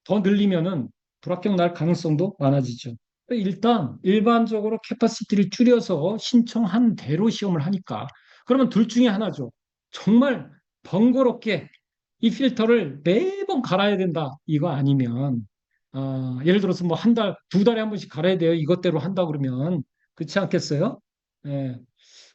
더 늘리면은 불합격 날 가능성도 많아지죠. 일단 일반적으로 캐파시티를 줄여서 신청한 대로 시험을 하니까 그러면 둘 중에 하나죠. 정말 번거롭게 이 필터를 매번 갈아야 된다. 이거 아니면 예를 들어서 뭐 한 달, 두 달에 한 번씩 갈아야 돼요. 이것대로 한다 그러면 그렇지 않겠어요? 예.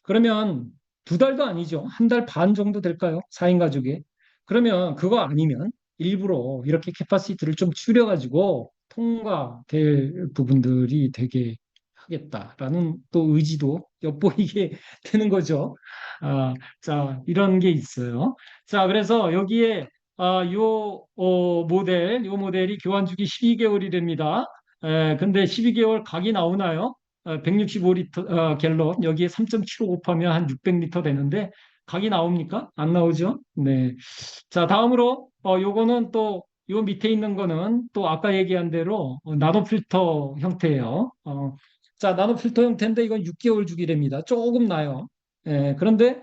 그러면 두 달도 아니죠. 한 달 반 정도 될까요? 4인 가족에. 그러면 그거 아니면 일부러 이렇게 캐파시티를 좀 줄여가지고 통과될 부분들이 되게 하겠다라는 또 의지도 엿보이게 되는 거죠. 자, 이런 게 있어요. 자, 그래서 여기에 요 모델이 교환 주기 12개월이 됩니다. 근데 12개월 각이 나오나요? 165리터 갤런 여기에 3.75 곱하면 한 600리터 되는데 각이 나옵니까? 안 나오죠? 네. 자, 다음으로 요거는 또 요 밑에 있는 거는 또 아까 얘기한 대로 나노 필터 형태예요. 자, 나노 필터 형태인데 이건 6개월 주기랍니다. 조금 나요. 그런데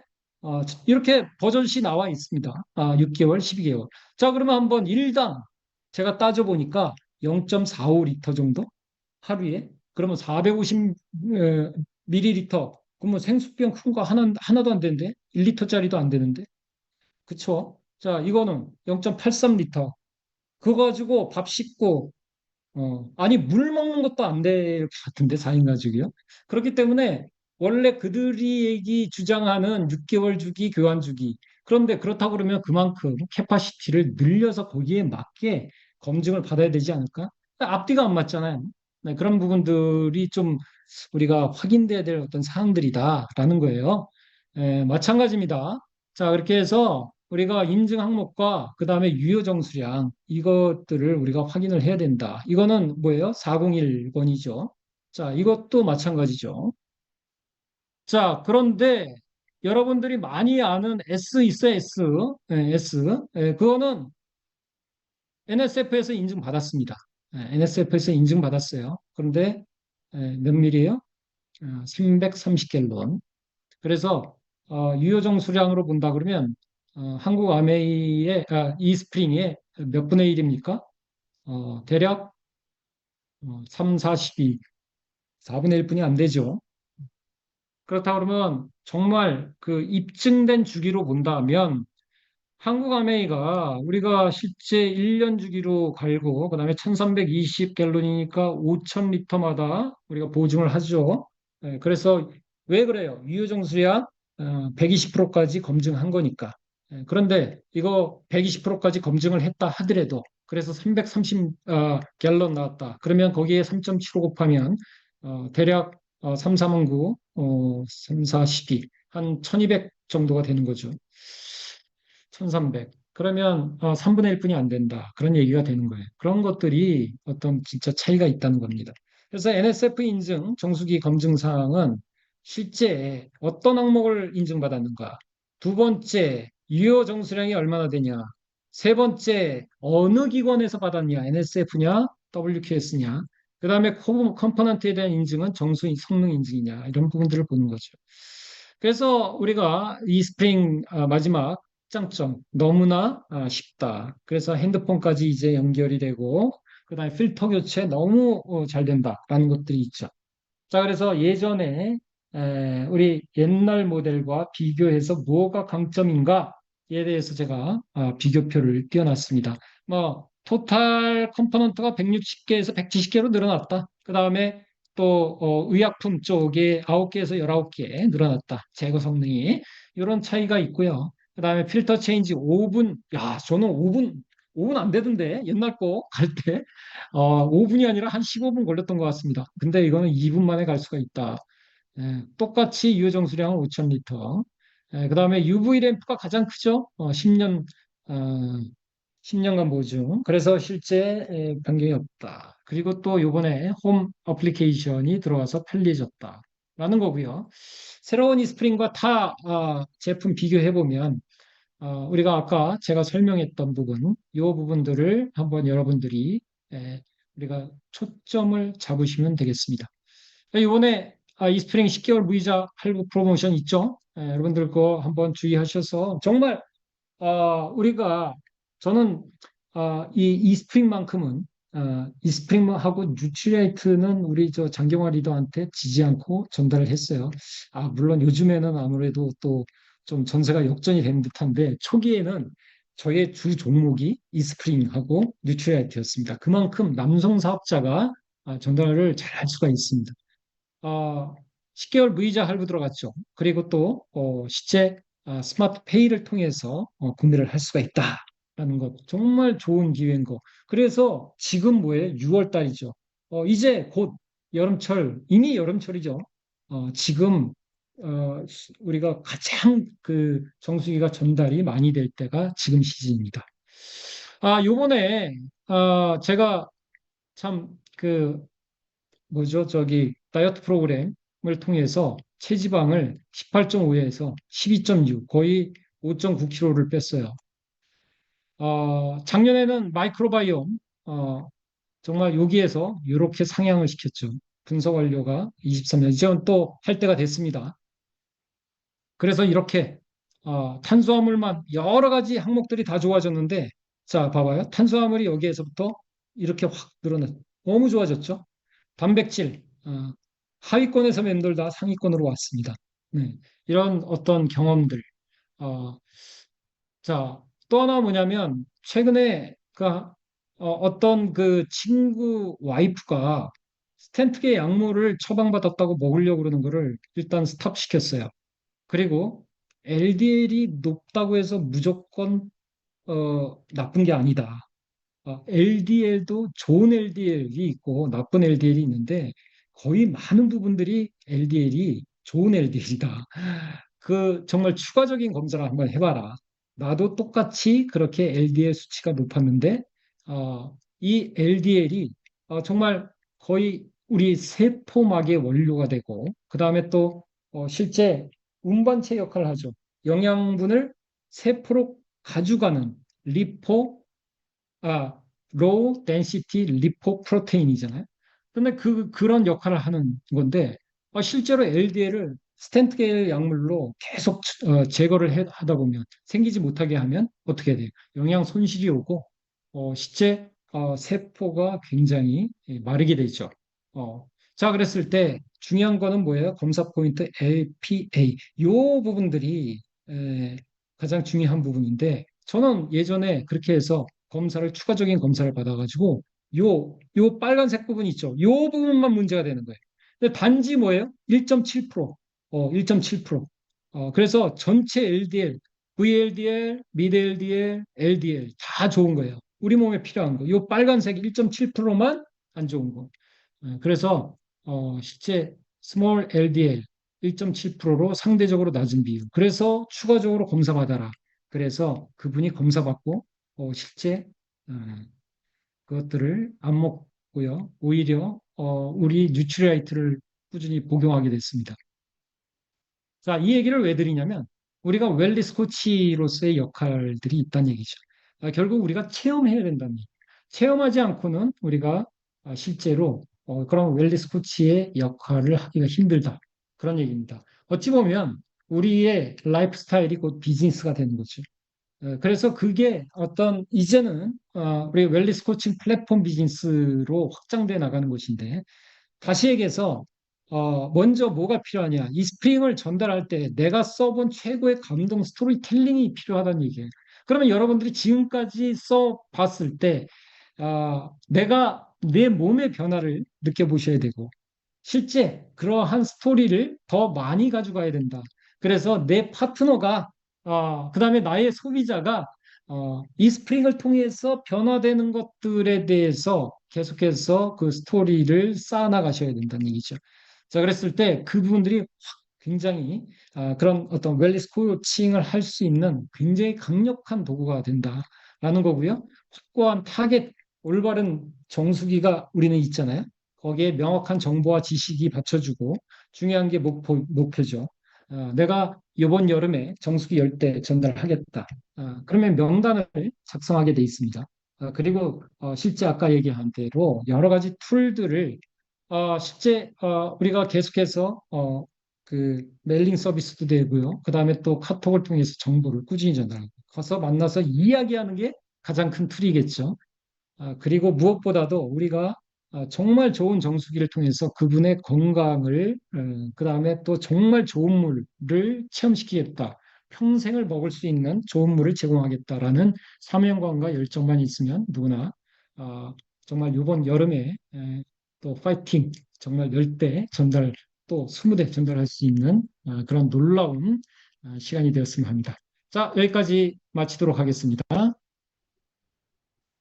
이렇게 버전시 나와 있습니다. 6개월, 12개월. 자, 그러면 한번 일당 제가 따져보니까 0.45리터 정도 하루에 그러면 450 밀리리터 그러면 생수병 큰 거 하나도 안 되는데 1리터짜리도 안 되는데 그쵸? 자, 이거는 0.83리터 그거 가지고 밥 씻고, 아니, 물 먹는 것도 안 될 것 같은데, 4인 가족이요? 그렇기 때문에 원래 그들이 주장하는 6개월 주기, 교환 주기. 그런데 그렇다고 그러면 그만큼 캐파시티를 늘려서 거기에 맞게 검증을 받아야 되지 않을까? 앞뒤가 안 맞잖아요. 네, 그런 부분들이 좀 우리가 확인돼야 될 어떤 사항들이다라는 거예요. 마찬가지입니다. 자, 그렇게 해서 우리가 인증 항목과 그 다음에 유효 정수량 이것들을 우리가 확인을 해야 된다. 이거는 뭐예요? 401번이죠. 자, 이것도 마찬가지죠. 자, 그런데 여러분들이 많이 아는 S 있어요, S. S. 그거는 NSF에서 인증받았습니다. NSF에서 인증받았어요. 그런데 몇 밀이에요? 330갤론. 그래서 유효정 수량으로 본다 그러면 한국 아메이의 이스프링의 몇 분의 1입니까? 대략 3, 42, 4분의 1뿐이 안 되죠. 그렇다 그러면 정말 그 입증된 주기로 본다면 한국 아메이가 우리가 실제 1년 주기로 갈고 그다음에 1320갤론이니까 5000리터마다 우리가 보증을 하죠. 그래서 왜 그래요? 유효정수량 120%까지 검증한 거니까. 그런데 이거 120%까지 검증을 했다 하더라도 그래서 330 갤런 나왔다. 그러면 거기에 3.75 곱하면 대략 3, 4만 9, 3, 4, 12, 한 1200 정도가 되는 거죠. 1300. 그러면 3분의 1뿐이 안 된다. 그런 얘기가 되는 거예요. 그런 것들이 어떤 진짜 차이가 있다는 겁니다. 그래서 NSF 인증 정수기 검증 사항은 실제 어떤 항목을 인증받았는가? 두 번째, 유효 정수량이 얼마나 되냐? 세 번째, 어느 기관에서 받았냐? NSF냐? WQS냐? 그 다음에 컴포넌트에 대한 인증은 정수 성능 인증이냐? 이런 부분들을 보는 거죠. 그래서 우리가 이 스프링 마지막 장점 너무나 쉽다. 그래서 핸드폰까지 이제 연결이 되고 그다음에 필터 교체 너무 잘 된다라는 것들이 있죠. 자, 그래서 예전에 우리 옛날 모델과 비교해서 뭐가 강점인가에 대해서 제가 비교표를 띄워놨습니다. 뭐 토탈 컴포넌트가 160개에서 170개로 늘어났다. 그다음에 또 의약품 쪽에 9개에서 19개 늘어났다. 제거 성능이 이런 차이가 있고요. 그다음에 필터 체인지 5분. 야, 저는 5분 안 되던데 옛날 거 갈 때 5분이 아니라 한 15분 걸렸던 것 같습니다. 근데 이거는 2분 만에 갈 수가 있다. 똑같이 유효 정수량은 5,000리터. 그다음에 UV 램프가 가장 크죠. 10년 10년간 보증. 그래서 실제 변경이 없다. 그리고 또 요번에 홈 어플리케이션이 들어와서 편리해졌다라는 거고요. 새로운 이스프링과 타 제품 비교해 보면 우리가 아까 제가 설명했던 부분, 이 부분들을 한번 여러분들이 우리가 초점을 잡으시면 되겠습니다. 이번에 이스프링 10개월 무이자 할부 프로모션 있죠? 여러분들 그거 한번 주의하셔서 정말 우리가 저는 이 이스프링만큼은 이스프링하고 뉴트리에이트는 우리 저 장경화 리더한테 지지 않고 전달을 했어요. 물론 요즘에는 아무래도 또 좀 전세가 역전이 된 듯한데 초기에는 저의 주 종목이 이스프링하고 뉴트리에이트였습니다. 그만큼 남성 사업자가 전달을 잘 할 수가 있습니다. 10개월 무이자 할부 들어갔죠. 그리고 또 실제 스마트 페이를 통해서 구매를 할 수가 있다라는 것 정말 좋은 기회인 거. 그래서 지금 뭐예요? 6월 달이죠. 이제 곧 여름철 이미 여름철이죠. 지금 우리가 가장 그 정수기가 전달이 많이 될 때가 지금 시즌입니다. 요번에 제가 참 그 뭐죠? 저기 다이어트 프로그램을 통해서 체지방을 18.5에서 12.6 거의 5.9kg를 뺐어요. 작년에는 마이크로바이옴 정말 여기에서 이렇게 상향을 시켰죠. 분석 완료가 23년 이제는 또 할 때가 됐습니다. 그래서 이렇게 탄수화물만 여러 가지 항목들이 다 좋아졌는데 자 봐봐요. 탄수화물이 여기에서부터 이렇게 확 늘어났 너무 좋아졌죠. 단백질 하위권에서 맴돌다 상위권으로 왔습니다. 네, 이런 어떤 경험들. 자, 또 하나 뭐냐면 최근에 그 어떤 그 친구 와이프가 스텐트계 약물을 처방받았다고 먹으려고 그러는 거를 일단 스탑시켰어요. 그리고 LDL이 높다고 해서 무조건 나쁜 게 아니다. LDL도 좋은 LDL이 있고 나쁜 LDL이 있는데 거의 많은 부분들이 LDL이 좋은 LDL이다. 그 정말 추가적인 검사를 한번 해봐라. 나도 똑같이 그렇게 LDL 수치가 높았는데 이 LDL이 정말 거의 우리 세포막의 원료가 되고 그 다음에 또 실제 운반체 역할을 하죠. 영양분을 세포로 가져가는 리포 아, 로우 덴시티 리포프로테인이잖아요. 근데 그런 역할을 하는 건데, 실제로 LDL을 스텐트계 약물로 계속 제거를 하다 보면 생기지 못하게 하면 어떻게 돼요? 영양 손실이 오고, 실제 세포가 굉장히 마르게 되죠. 자, 그랬을 때 중요한 거는 뭐예요? 검사 포인트 LPA. 요 부분들이 가장 중요한 부분인데, 저는 예전에 그렇게 해서 추가적인 검사를 받아가지고, 요 빨간색 부분 있죠? 요 부분만 문제가 되는 거예요. 근데 단지 뭐예요? 1.7%, 1.7%. 그래서 전체 LDL, VLDL, 미드 LDL, LDL 다 좋은 거예요. 우리 몸에 필요한 거. 요 빨간색 1.7%만 안 좋은 거. 그래서 실제 스몰 LDL 1.7%로 상대적으로 낮은 비율. 그래서 추가적으로 검사 받아라. 그래서 그분이 검사 받고 실제 어, 그것들을 안 먹고요. 오히려 우리 뉴트리라이트를 꾸준히 복용하게 됐습니다. 자, 이 얘기를 왜 드리냐면 우리가 웰리스 코치로서의 역할들이 있다는 얘기죠. 결국 우리가 체험해야 된다는 얘기. 체험하지 않고는 우리가 실제로 그런 웰리스 코치의 역할을 하기가 힘들다. 그런 얘기입니다. 어찌 보면 우리의 라이프 스타일이 곧 비즈니스가 되는 거죠. 그래서 그게 이제는 우리 웰리스 코칭 플랫폼 비즈니스로 확장돼 나가는 것인데 다시 얘기해서 먼저 뭐가 필요하냐? 이 스프링을 전달할 때 내가 써본 최고의 감동 스토리텔링이 필요하다는 얘기예요. 그러면 여러분들이 지금까지 써봤을 때 내가 내 몸의 변화를 느껴보셔야 되고 실제 그러한 스토리를 더 많이 가져가야 된다. 그래서 내 파트너가 그다음에 나의 소비자가 이 스프링을 통해서 변화되는 것들에 대해서 계속해서 그 스토리를 쌓아나가셔야 된다는 얘기죠. 자, 그랬을 때 그 부분들이 굉장히 그런 어떤 웰니스 코칭을 할 수 있는 굉장히 강력한 도구가 된다라는 거고요. 확고한 타겟, 올바른 정수기가 우리는 있잖아요. 거기에 명확한 정보와 지식이 받쳐주고 중요한 게 목표죠. 내가 이번 여름에 정수기 10대 전달하겠다. 그러면 명단을 작성하게 돼 있습니다. 그리고 실제 아까 얘기한 대로 여러 가지 툴들을 실제 우리가 계속해서 그 메일링 서비스도 되고요. 그 다음에 또 카톡을 통해서 정보를 꾸준히 전달하고 가서 만나서 이야기하는 게 가장 큰 툴이겠죠. 그리고 무엇보다도 우리가 정말 좋은 정수기를 통해서 그분의 건강을, 그 다음에 또 정말 좋은 물을 체험시키겠다. 평생을 먹을 수 있는 좋은 물을 제공하겠다라는 사명감과 열정만 있으면 누구나 정말 이번 여름에 또 파이팅 정말 10대 전달 또 20대 전달할 수 있는 그런 놀라운 시간이 되었으면 합니다. 자, 여기까지 마치도록 하겠습니다.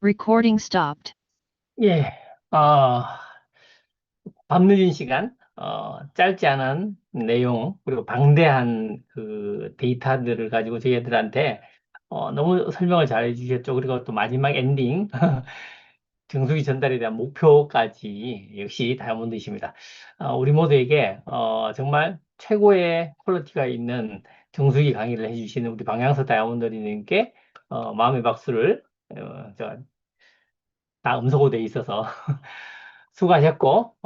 Recording stopped. 예, 어, 밤늦은 시간, 짧지 않은 내용, 그리고 방대한 그 데이터들을 가지고 저희들한테 너무 설명을 잘 해주셨죠. 그리고 또 마지막 엔딩, 정수기 전달에 대한 목표까지 역시 다이아몬드이십니다. 우리 모두에게 정말 최고의 퀄리티가 있는 정수기 강의를 해주시는 우리 방향서 다이아몬드님께 마음의 박수를 다 음소거 돼 있어서 수고하셨고,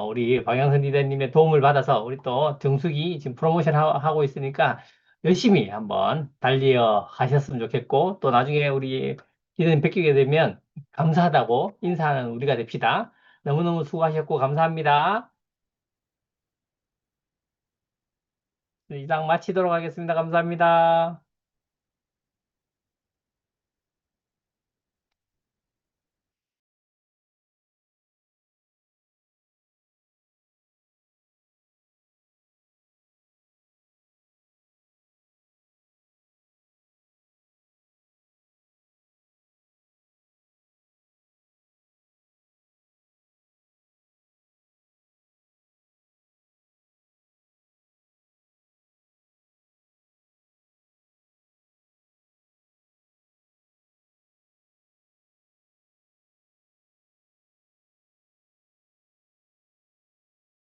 우리 방향선 리더님의 도움을 받아서 우리 또 정수기 지금 프로모션 하고 있으니까 열심히 한번 달려 가셨으면 좋겠고, 또 나중에 우리 리더님 뵙게 되면 감사하다고 인사하는 우리가 됩시다. 너무너무 수고하셨고, 감사합니다. 이상 마치도록 하겠습니다. 감사합니다.